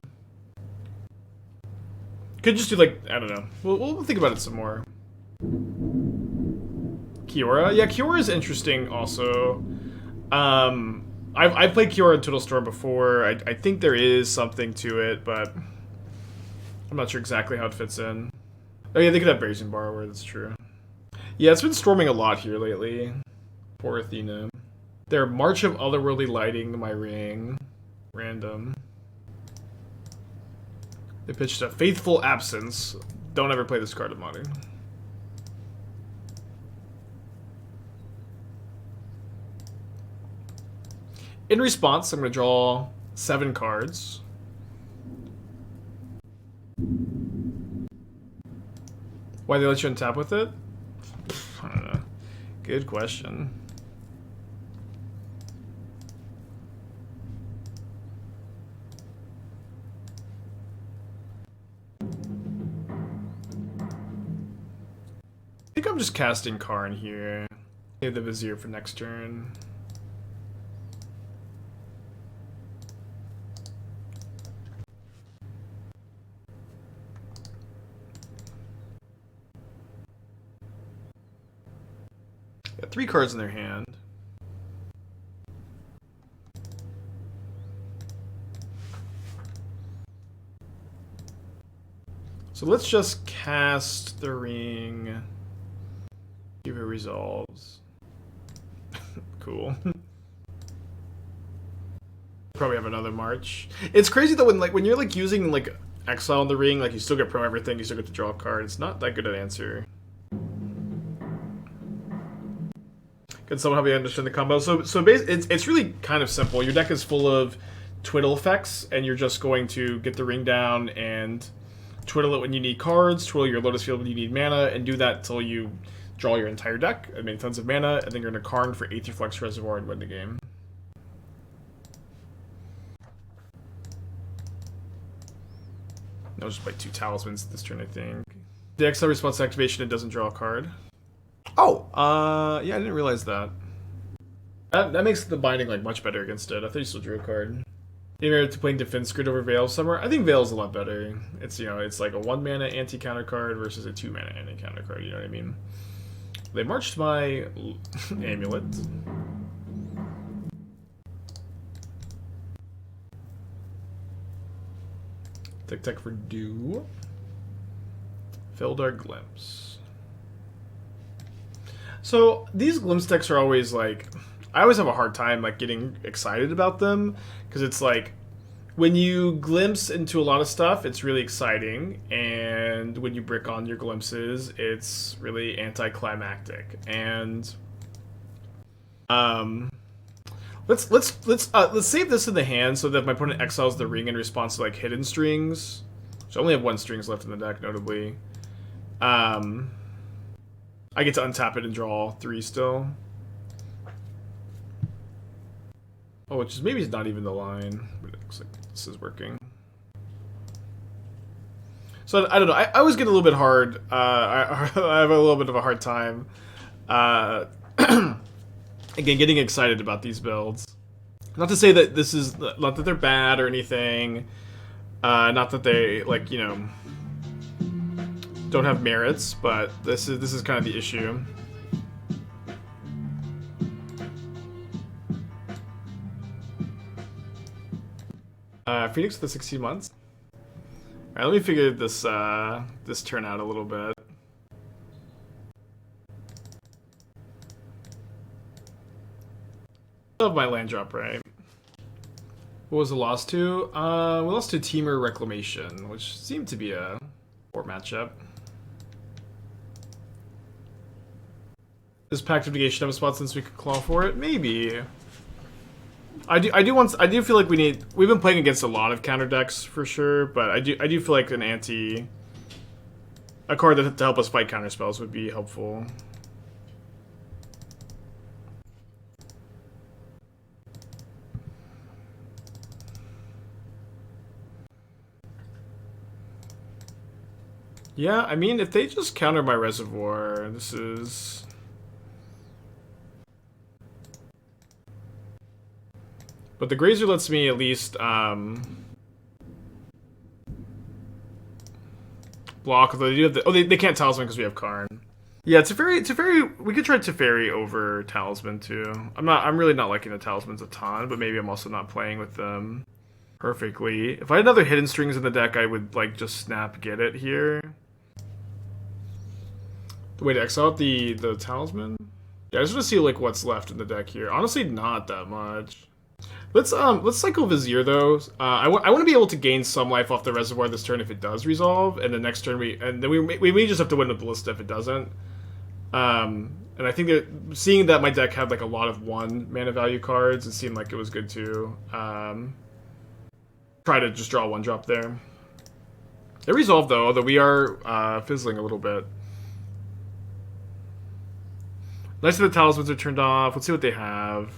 Could just do, like, I don't know. We'll think about it some more. Kiora? Yeah, Kiora is interesting also. I've played Kiora in Twiddle Storm before. I think there is something to it, but I'm not sure exactly how it fits in. Oh yeah, they could have Brazen Borrower, that's true. Yeah, it's been storming a lot here lately. Poor Athena. Their March of Otherworldly Lighting my ring. Random. They pitched a Faithful Absence. Don't ever play this card in Modern. In response, I'm going to draw 7 cards. Why they let you untap with it? I don't know. Good question. I think I'm just casting Karn here. Save the Vizier for next turn. Got 3 cards in their hand. So let's just cast the ring. See if it resolves. Cool. Probably have another march. It's crazy though when you're like using like exile on the ring, like you still get pro everything, you still get to draw a card. It's not that good an answer. Can someone help me understand the combo? So it's really kind of simple. Your deck is full of Twiddle effects, and you're just going to get the ring down and twiddle it when you need cards, twiddle your Lotus Field when you need mana, and do that until you draw your entire deck and make tons of mana, and then you're going to Karn for Aetherflux Reservoir and win the game. I'll just play 2 Talismans this turn, I think. The exile response activation, it doesn't draw a card. Oh, yeah, I didn't realize that. That makes the binding like much better against it. I thought you still drew a card. You're to playing Defense Grid over Veil Summer. I think Veil's a lot better. It's, you know, it's like a 1 mana anti-counter card versus a 2 mana anti-counter card, you know what I mean? They marched my Amulet. Tech for Dew. Feldar Glimpse. So these glimpse decks are always like, I always have a hard time like getting excited about them because it's like when you glimpse into a lot of stuff, it's really exciting, and when you brick on your glimpses, it's really anticlimactic. And let's save this in the hand so that if my opponent exiles the ring in response to like hidden strings. So I only have 1 strings left in the deck, notably. I get to untap it and draw 3 still. Oh, which is maybe not even the line, but it looks like this is working. So I don't know. I always get a little bit hard. I have a little bit of a hard time. Again, getting excited about these builds. Not to say that this is not that they're bad or anything. Not that they like, you know, don't have merits, but this is kind of the issue. Phoenix for the 16 months. All right, let me figure this this turn out a little bit. Love my land drop, right? What was the loss to? We lost to Teamer Reclamation, which seemed to be a poor matchup. Does Pact of Negation have a spot since we could claw for it? Maybe. I do feel like we've been playing against a lot of counter decks for sure, but I do feel like a card that to help us fight counter spells would be helpful. Yeah, I mean, if they just counter my reservoir, this is... But the Grazer lets me at least, block. They do have the, they can't Talisman because we have Karn. Yeah, Teferi, we could try Teferi over Talisman too. I'm really not liking the Talismans a ton, but maybe I'm also not playing with them perfectly. If I had another Hidden Strings in the deck, I would like just snap get it here. The way to exile out the Talisman? Yeah, I just want to see like what's left in the deck here. Honestly, not that much. Let's cycle Vizier though. I want to be able to gain some life off the reservoir this turn if it does resolve, and the next turn we may just have to win with Ballista if it doesn't. And I think that seeing that my deck had like a lot of 1 mana value cards, it seemed like it was good to try to just draw 1-drop there. It resolved though, although we are fizzling a little bit. Nice that the Talismans are turned off. Let's see what they have.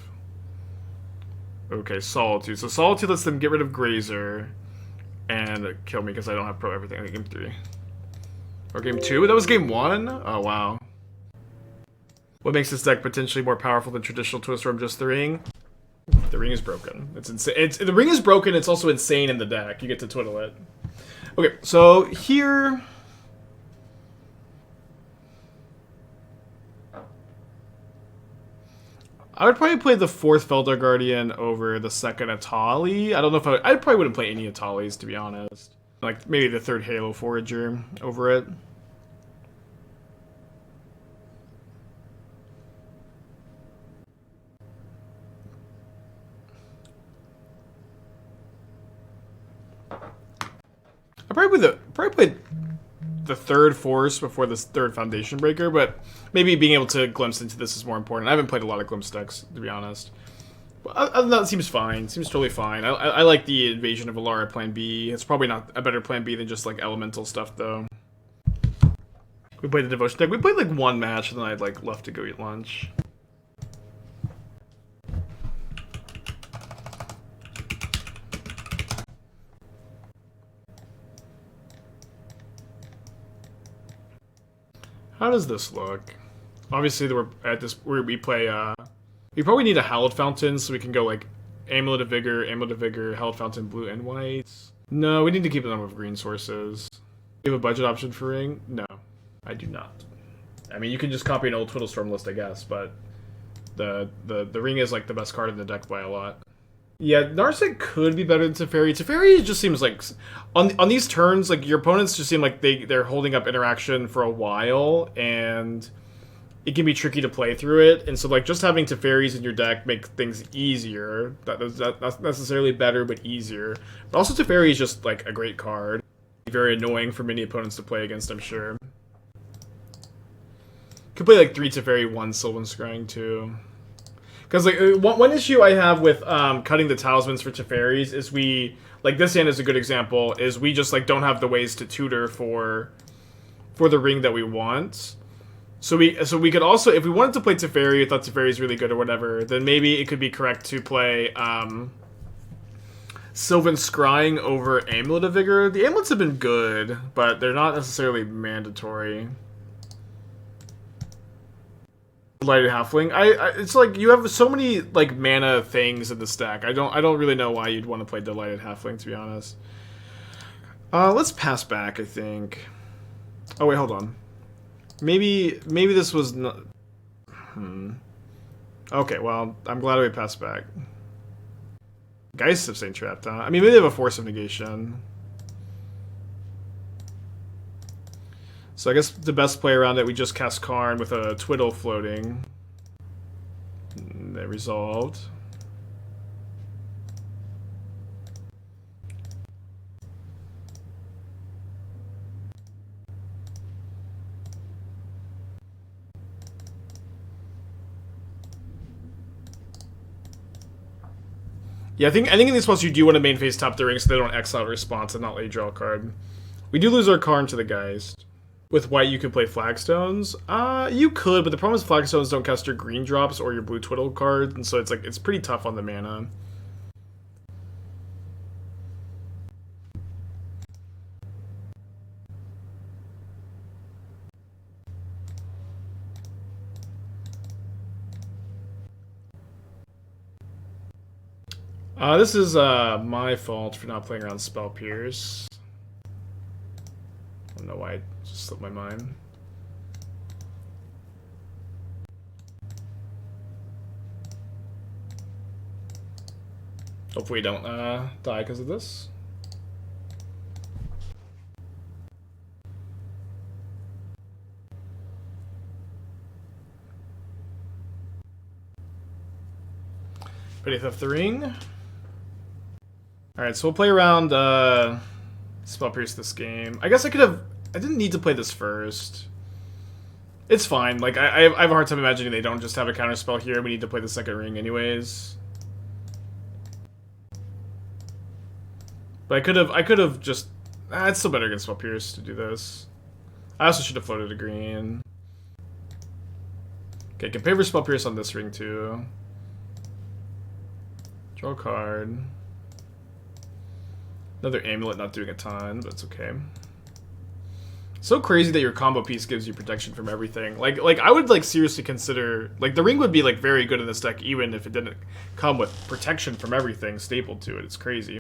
Okay, Solitude. So Solitude lets them get rid of Grazer and kill me because I don't have Pro everything. I think game 3. Or game 2? That was game 1? Oh, wow. What makes this deck potentially more powerful than traditional Twist Storm? Just the ring? The ring is broken. It's insane. The ring is broken. It's also insane in the deck. You get to twiddle it. Okay, so here... I would probably play the 4th Feldar Guardian over the 2nd Atali. I don't know if I probably wouldn't play any Atalis, to be honest. Like, maybe the 3rd Halo Forager over it. I probably played the 3rd Force before this 3rd Foundation Breaker, but maybe being able to glimpse into this is more important. I haven't played a lot of glimpse decks, to be honest. But other than that, it seems fine. Seems totally fine. I like the Invasion of Alara plan B. It's probably not a better plan B than just like elemental stuff, though. We played the Devotion deck. We played like 1 match, and then I'd like left to go eat lunch. How does this look? Obviously, we're at this where we play. We probably need a Hallowed Fountain so we can go like Amulet of Vigor, Hallowed Fountain, blue and white. No, we need to keep a number of green sources. Do you have a budget option for ring? No, I do not. I mean, you can just copy an old Twiddle Storm list, I guess, but the ring is like the best card in the deck by a lot. Yeah, Narset could be better than Teferi. Teferi just seems like on these turns, like your opponents just seem like they're holding up interaction for a while, and it can be tricky to play through it. And so like just having Teferis in your deck make things easier. That's not necessarily better, but easier. But also Teferi is just like a great card. Very annoying for many opponents to play against, I'm sure. Could play like 3 Teferi, 1 Sylvan Scrying too. Because like one issue I have with cutting the Talismans for Teferis is we, like this hand is a good example, is we just like don't have the ways to tutor for the ring that we want. So we could also, if we wanted to play Teferi, thought Teferi is really good or whatever, then maybe it could be correct to play Sylvan Scrying over Amulet of Vigor. The Amulets have been good, but they're not necessarily mandatory. Lighted Halfling. It's like you have so many like mana things in the stack. I don't really know why you'd want to play Delighted Halfling, to be honest. Let's pass back, I think. Oh wait, hold on. Maybe this was not. Okay, well, I'm glad we passed back. Geist of Saint Trapped, huh? I mean, maybe they have a Force of Negation. So I guess the best play around it, we just cast Karn with a Twiddle floating. They resolved. Yeah, I think in these spots you do want to main phase top the ring so they don't exile response and not let you draw a card. We do lose our Karn to the Geist. With white, you could play Flagstones. You could, but the problem is Flagstones don't cast your green drops or your blue Twiddle card, and so it's like it's pretty tough on the mana. This is my fault for not playing around Spell Pierce. I don't know why it just slipped my mind. Hopefully we don't die because of this. Ready to the ring. Alright, so we'll play around Spell Pierce this game. I guess I didn't need to play this first. It's fine. Like, I have a hard time imagining they don't just have a counter spell here. We need to play the second ring anyways. But I could have just... it's still better against Spell Pierce to do this. I also should have floated a green. Okay, can pay for Spell Pierce on this ring too. Draw a card. Another amulet, not doing a ton, but it's okay. So crazy that your combo piece gives you protection from everything. Like I would like seriously consider, like, the ring would be like very good in this deck even if it didn't come with protection from everything stapled to it. It's crazy.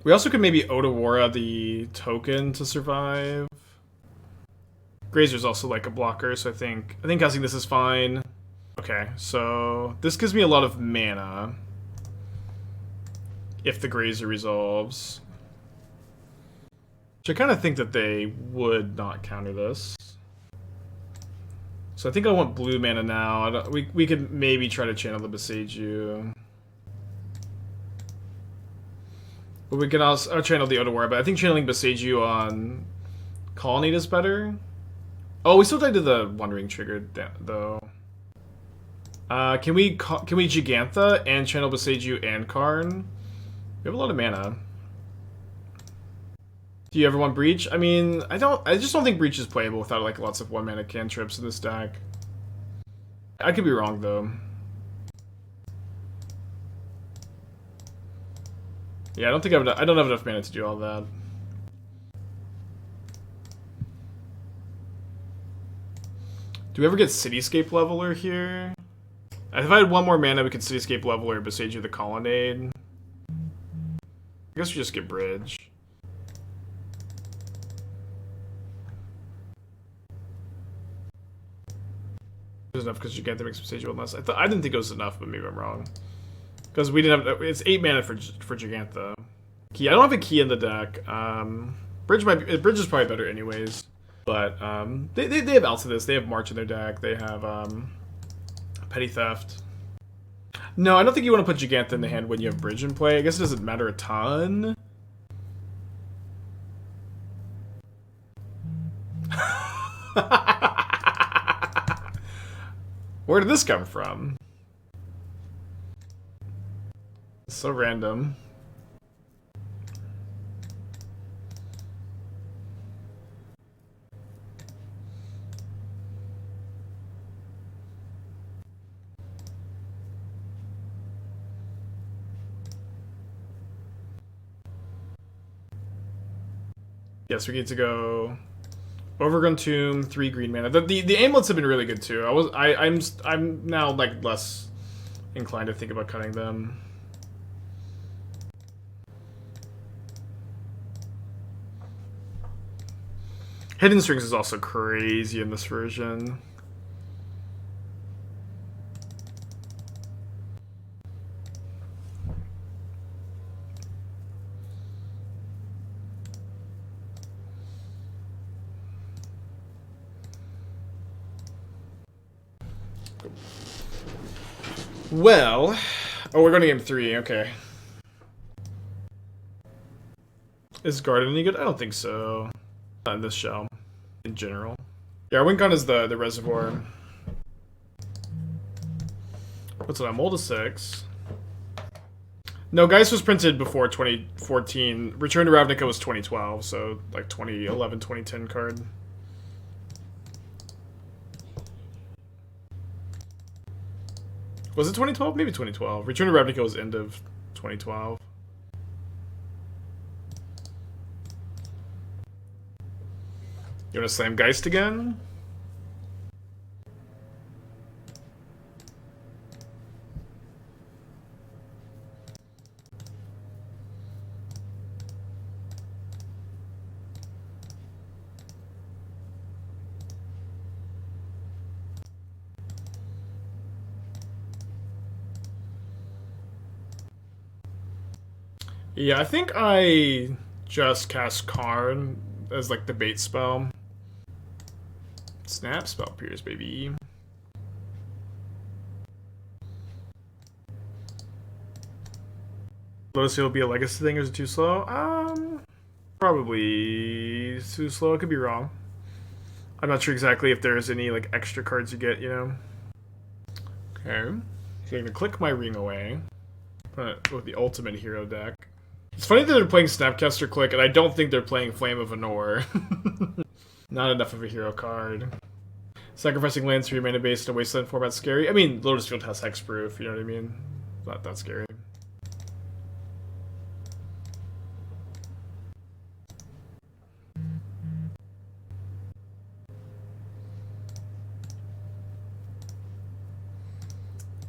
We also could maybe Otawara the token to survive. Grazer's also like a blocker, so I think casting this is fine. Okay, so this gives me a lot of mana if the Grazer resolves. Which I kind of think that they would not counter this. So I think I want blue mana now. We could maybe try to channel the Boseiju. But we can also channel the Otawara, but I think channeling Boseiju on Colonnade is better. Oh, we still died to the One Ring triggered, though. Can we Jegantha and channel Boseiju and Karn? We have a lot of mana. Do you ever want Breach? I mean, I just don't think Breach is playable without like lots of 1-mana cantrips in this deck. I could be wrong though. Yeah, I don't have enough mana to do all that. Do we ever get Cityscape Leveler here? If I had one more mana, we could Cityscape Leveler, Boseiju the Colonnade. I guess we just get Bridge. There's enough because Jegantha makes Boseiju one less. I didn't think it was enough, but maybe I'm wrong. Because we didn't have... It's 8 mana for Jegantha. Key. I don't have a key in the deck. Bridge is probably better anyways. But they have outs to this. They have March in their deck. They have Petty Theft. No, I don't think you want to put Jegantha in the hand when you have Bridge in play. I guess it doesn't matter a ton. Where did this come from? It's so random. Yes, we need to go Overgrown Tomb, 3 green mana. The amulets have been really good too. I'm now like less inclined to think about cutting them. Hidden Strings is also crazy in this version. Well, oh, we're going to game 3, okay. Is Garden any good? I don't think so. Not in this shell, in general. Yeah, our win con is the reservoir. What's it on? Mold of 6. No, Geist was printed before 2014. Return to Ravnica was 2012, so like 2011, 2010 card. Was it 2012? Maybe 2012. Return to Ravnica was end of 2012. You want to slam Geist again? Yeah, I think I just cast Karn as like the bait spell. Snap spell pierce, baby. Lotus Field will be a legacy thing, or is it too slow? Probably too slow. I could be wrong. I'm not sure exactly if there's any like extra cards you get, you know. Okay. So I'm gonna click my ring away. Put it with the ultimate hero deck. It's funny that they're playing Snapcaster Click, and I don't think they're playing Flame of Anor. Not enough of a hero card. Sacrificing lands for your mana base in a wasteland format scary. I mean, Lotus Field has hexproof, you know what I mean? Not that scary.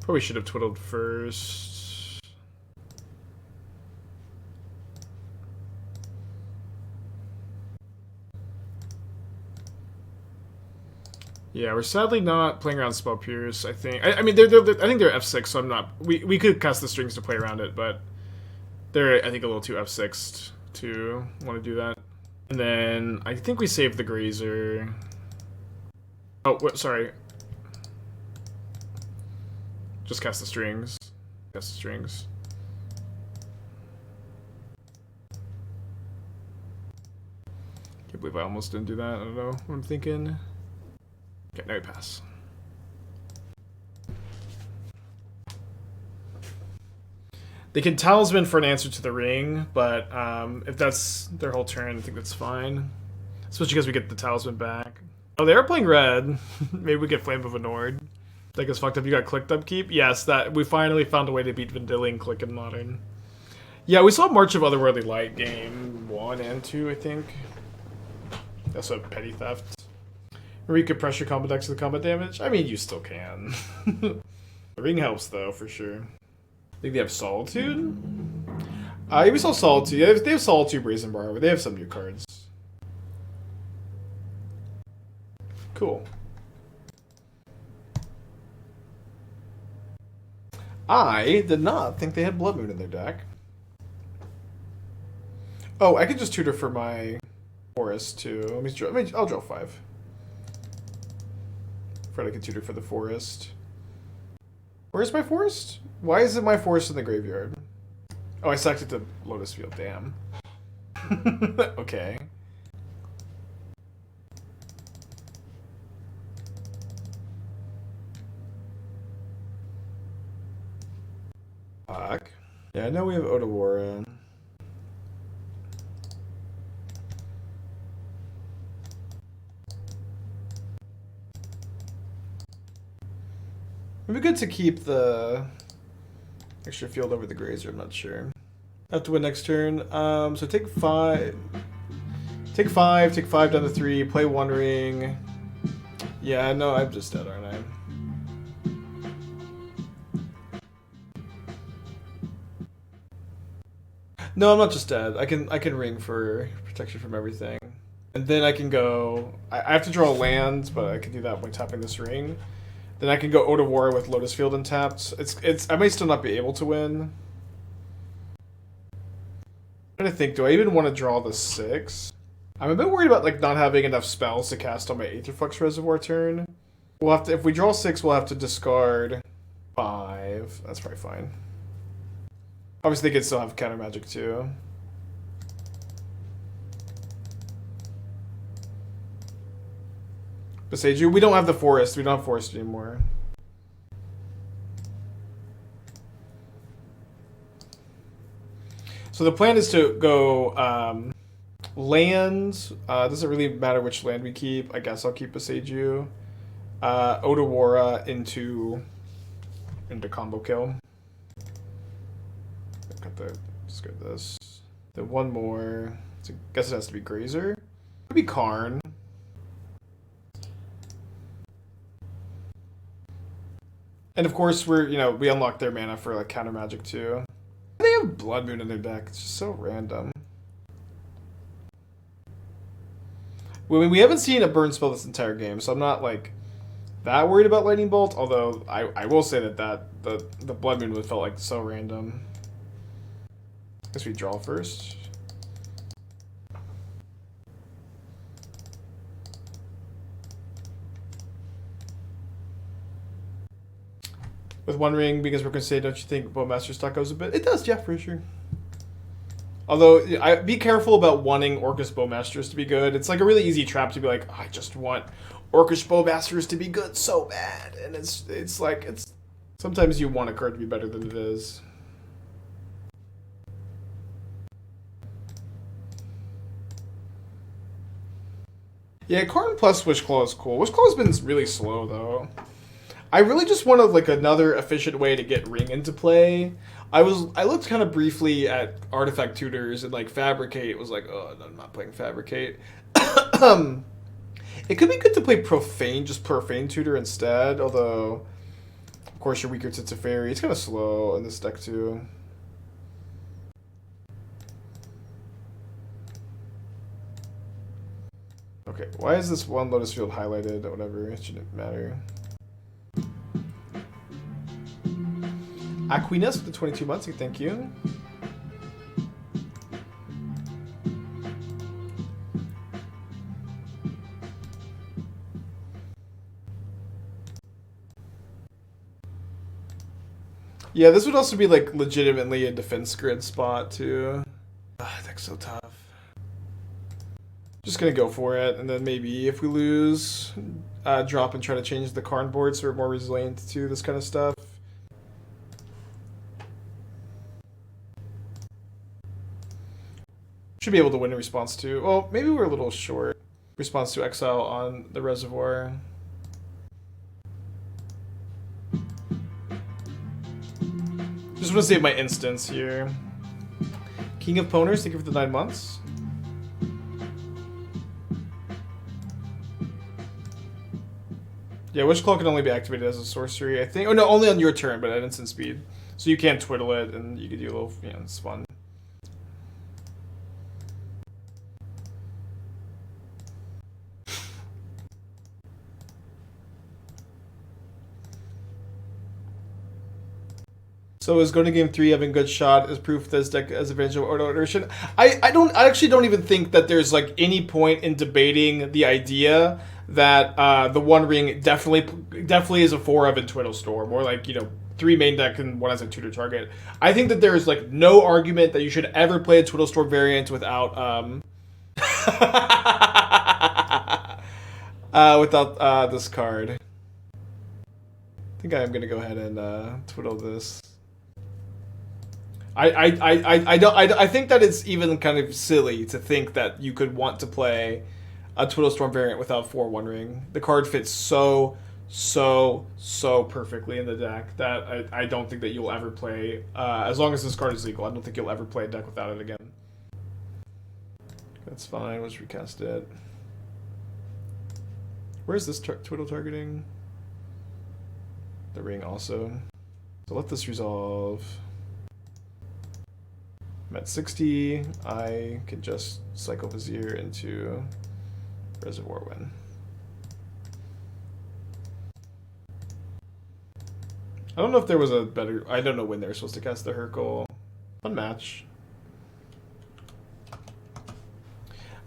Probably should have twiddled first. Yeah, we're sadly not playing around Spell Pierce, I think. I mean, I think they're F6, so I'm not... We could cast the strings to play around it, but they're, I think, a little too F6'd to want to do that. And then I think we save the Grazer. Oh, sorry. Just cast the strings. Cast the strings. Can't believe I almost didn't do that. I don't know what I'm thinking. Okay, now we pass. They can talisman for an answer to the ring, but if that's their whole turn, I think that's fine. Especially because we get the talisman back. Oh, they are playing red. Maybe we get Flame of Anord. That is fucked up. You got clicked upkeep? Yes, that we finally found a way to beat Vendilion Click in Modern. Yeah, we saw March of Otherworldly Light game 1 and 2, I think. That's a petty theft. Or you could pressure combat decks with combat damage? I mean, you still can. The ring helps, though, for sure. I think they have Solitude? Yeah, we saw Solitude. They have Solitude, Brazen Bar, but they have some new cards. Cool. I did not think they had Blood Moon in their deck. Oh, I could just tutor for my forest too. I'll draw 5. Fred, I can tutor for the forest. Where's my forest? Why is it my forest in the graveyard? Oh, I sacked it to Lotus Field. Damn. Okay. Fuck. Yeah, I know we have Otawara. It'd be good to keep the extra field over the Grazer, I'm not sure. I have to win next turn. So take 5. Take 5 down to 3, play 1 ring. Yeah, no, I'm just dead, aren't I? No, I'm not just dead. I can ring for protection from everything. And then I can go... I have to draw a land, but I can do that by tapping this ring. Then I can go Otawara with Lotus Field untapped. I may still not be able to win. I'm trying to think, do I even want to draw the 6? I'm a bit worried about like not having enough spells to cast on my Aetherflux Reservoir turn. We'll have to, if we draw 6, we'll have to discard 5. That's probably fine. Obviously, they could still have counter magic too. Boseiju, we don't have the forest. We don't have forest anymore. So the plan is to go land. Doesn't really matter which land we keep. I guess I'll keep Boseiju. Otawara into combo kill. Got the discard this. Then one more. So I guess it has to be Grazer. Could be Karn. And of course we unlock their mana for like counter magic too. They have Blood Moon in their deck. It's just so random. We haven't seen a burn spell this entire game, so I'm not like that worried about Lightning Bolt. Although I will say that the Blood Moon felt like so random. Guess we draw first. With one ring, because we're going to say, don't you think Bowmaster stock goes a bit? It does, yeah, for sure. Although, be careful about wanting Orcus Bowmasters to be good. It's like a really easy trap to be like, oh, I just want Orcish Bowmasters to be good so bad. And it's like, sometimes you want a card to be better than it is. Yeah, Karn plus Wishclaw is cool. Wishclaw's been really slow, though. I really just wanted, like, another efficient way to get Ring into play. I looked kind of briefly at Artifact Tutors, and, like, Fabricate was like, oh, no, I'm not playing Fabricate. It could be good to play Profane, just Profane Tutor instead, although, of course, you're weaker to Teferi. It's kind of slow in this deck, too. Okay, why is this one Lotus Field highlighted or whatever? It shouldn't matter. Aquinas with the 22 months, thank you. Yeah, this would also be like legitimately a defense grid spot too. Ah, that's so tough. Just gonna go for it, and then maybe if we lose, drop and try to change the Karn board so we're more resilient to this kind of stuff. Should be able to win in response to. Well, maybe we're a little short. Response to exile on the reservoir. Just want to save my instance here. King of Poners, thank you for the 9 months. Yeah, Wishclaw can only be activated as a sorcery, I think. Oh no, only on your turn, but at instant speed. So you can't twiddle it, and you could do a little, you know, it's fun. So is going to game 3 having good shot is proof this deck has advantage of auto iteration. I actually don't even think that there's like any point in debating the idea that the One Ring definitely is a 4 of in Twiddle Storm, or like, you know, 3 main deck and 1 has a tutor target. I think that there is like no argument that you should ever play a Twiddle Storm variant without without this card. I think I am gonna go ahead and twiddle this. I think that it's even kind of silly to think that you could want to play a Twiddle Storm variant without 4 One Ring. The card fits so perfectly in the deck that I don't think that you'll ever play, as long as this card is legal, I don't think you'll ever play a deck without it again. That's fine, let's recast it. Where's this Twiddle targeting? The ring also. So let this resolve. I'm at 60. I can just cycle Vizier into Reservoir win. I don't know if there was a better... I don't know when they're supposed to cast the Hercule. Fun match.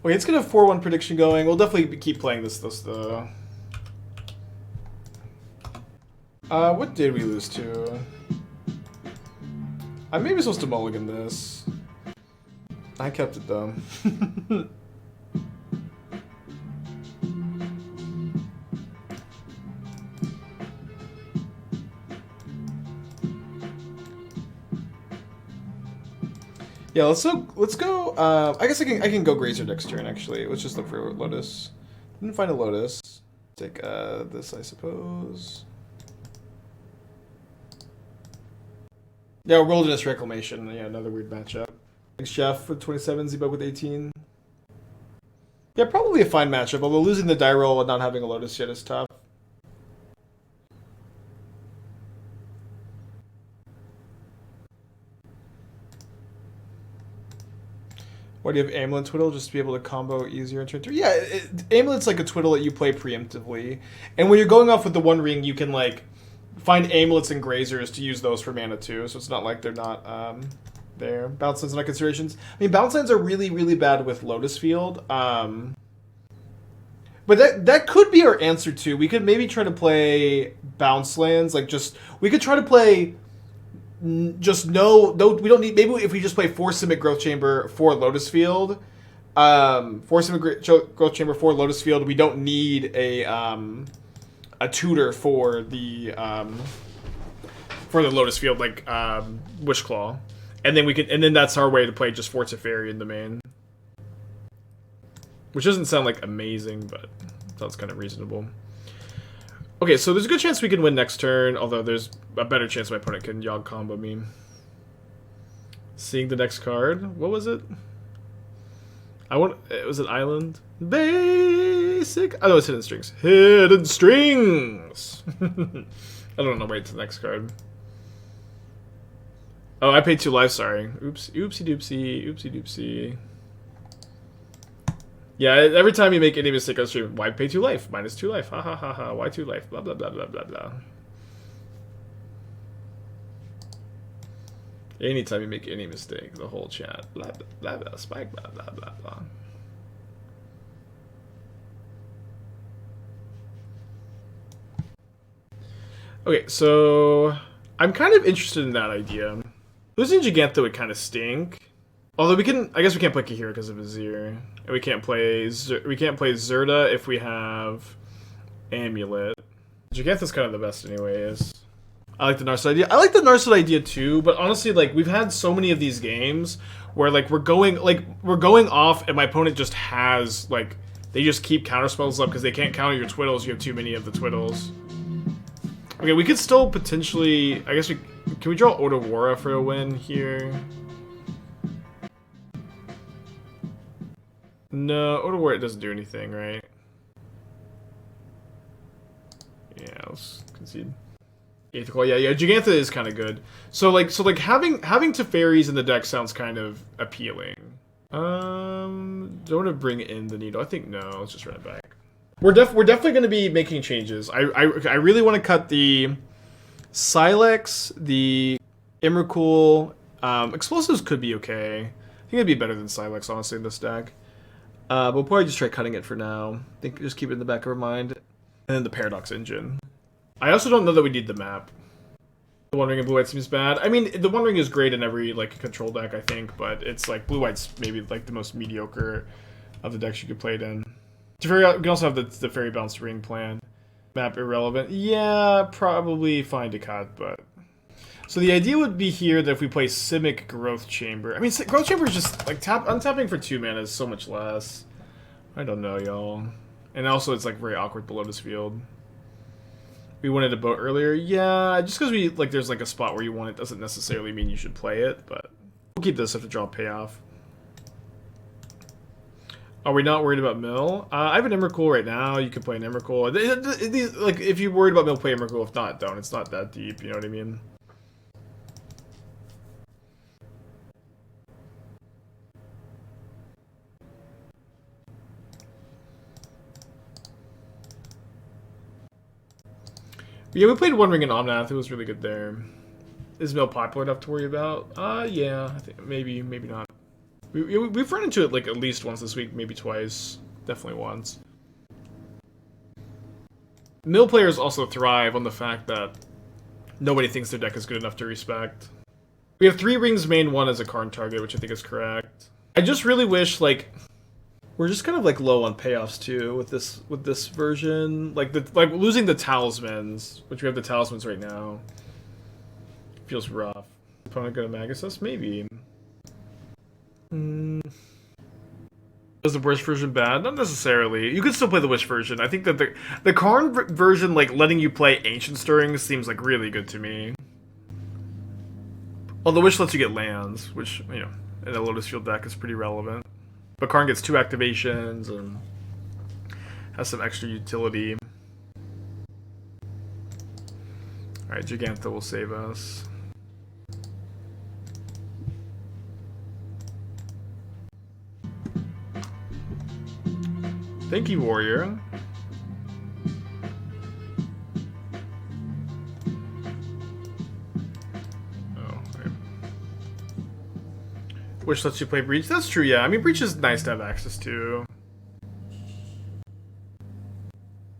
Okay, it's going to have 4-1 prediction going. We'll definitely keep playing this though. What did we lose to? I may be supposed to mulligan this. I kept it though. Yeah, let's go. I guess I can go Grazer next turn actually. Let's just look for Lotus. Didn't find a Lotus. Take this, I suppose. Yeah, Wilderness Reclamation. Yeah, another weird matchup. Thanks, Jeff, with 27, Z-Bug with 18. Yeah, probably a fine matchup, although losing the die roll and not having a Lotus yet is tough. Why do you have Amulet Twiddle? Just to be able to combo easier in turn 3? Yeah, Amulet's like a Twiddle that you play preemptively. And when you're going off with the One Ring, you can like find Amulets and Grazers to use those for mana too, so it's not like they're there. Bounce lands are not considerations. I mean, bounce lands are really, really bad with Lotus Field. But that could be our answer too. We could maybe try to play bounce lands, like we could try to play just no. We don't need. Maybe if we just play 4 Simic Growth Chamber for Lotus Field, 4 Simic Growth Chamber for Lotus Field. We don't need a tutor for the Lotus Field, like Wishclaw, and then that's our way to play just Forts of Fairy in the main, which doesn't sound like amazing, but sounds kind of reasonable. Okay, so there's a good chance we can win next turn, although there's a better chance my opponent can Yogg combo me. Seeing the next card, what was it? It was an island. Basic. Oh, no, it's Hidden Strings. Hidden Strings. I don't know. Wait to the next card. Oh, I paid 2 life. Sorry. Oops. Oopsie doopsie. Oopsie doopsie. Yeah, every time you make any mistake on stream, why pay 2 life? Minus 2 life. Ha ha ha ha. Why 2 life? Blah blah blah blah blah blah. Anytime you make any mistake, the whole chat. Blah blah blah blah. Spike blah blah blah blah. Okay, so I'm kind of interested in that idea. Losing Jegantha would kind of stink. Although I guess we can't play Kahira because of Vizier, and we can't play Zerda if we have Amulet. Jegantha's kind of the best, anyways. I like the Narset idea. I like the Narset idea too, but honestly, like we've had so many of these games where like we're going off, and my opponent just has like they just keep counterspells up because they can't counter your Twiddles. You have too many of the Twiddles. Okay, we could still potentially. I guess can we draw Otawara for a win here? No, Otawara doesn't do anything, right? Yeah, let's concede. Aetherflux, yeah, Jegantha is kind of good. So like having Teferis in the deck sounds kind of appealing. Don't want to bring in the Needle. I think no. Let's just run it back. We're definitely going to be making changes. I really want to cut the Sylex, the Emrakul. Explosives could be okay. I think it'd be better than Sylex, honestly, in this deck. We'll probably just try cutting it for now. I think just keep it in the back of our mind. And then the Paradox Engine. I also don't know that we need the map. The One Ring and Blue White seems bad. I mean, the One Ring is great in every like control deck, I think, but it's like Blue White's maybe like the most mediocre of the decks you could play it in. We can also have the Fairy Bounced Ring plan. Map irrelevant. Yeah, probably fine to cut, but... So the idea would be here that if we play Simic Growth Chamber... I mean, Growth Chamber is just, like, untapping for 2 mana is so much less. I don't know, y'all. And also, it's, like, very awkward below this field. We wanted a boat earlier. Yeah, just because there's, like, a spot where you want it doesn't necessarily mean you should play it, but... We'll keep this if to draw payoff. Are we not worried about Mill? I have an Emrakul right now. You could play an Emrakul. Like, if you're worried about Mill, play Emrakul. If not, don't. It's not that deep, you know what I mean? Yeah, we played One Ring and Omnath. It was really good there. Is Mill popular enough to worry about? Yeah. I think maybe not. We've run into it like at least once this week, maybe twice. Definitely once. Mill players also thrive on the fact that nobody thinks their deck is good enough to respect. We have 3 rings, main 1 as a Karn target, which I think is correct. I just really wish, like... We're just kind of like low on payoffs too with this version. Like losing the talismans, which we have the talismans right now. Feels rough. Opponent gonna Magus us? Maybe. Is the Wish version bad? Not necessarily. You could still play the Wish version. I think that the Karn version, like letting you play Ancient Stirrings, seems like really good to me. Well, the Wish lets you get lands, which, you know, in a Lotus Field deck is pretty relevant. But Karn gets 2 activations and has some extra utility. Alright, Jegantha will save us. Thank you, Warrior. Which lets you play Breach. That's true, yeah. I mean, Breach is nice to have access to.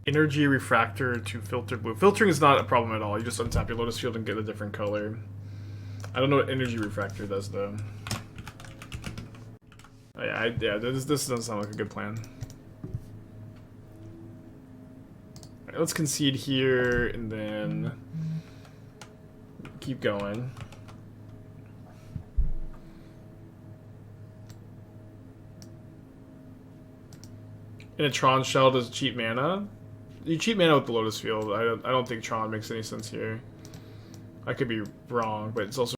Energy Refractor to filter blue. Filtering is not a problem at all. You just untap your Lotus Field and get a different color. I don't know what Energy Refractor does, though. Oh, yeah, this doesn't sound like a good plan. Alright, let's concede here, and then keep going. And a Tron Shell does cheap mana. You cheap mana with the Lotus Field. I don't think Tron makes any sense here. I could be wrong, but it's also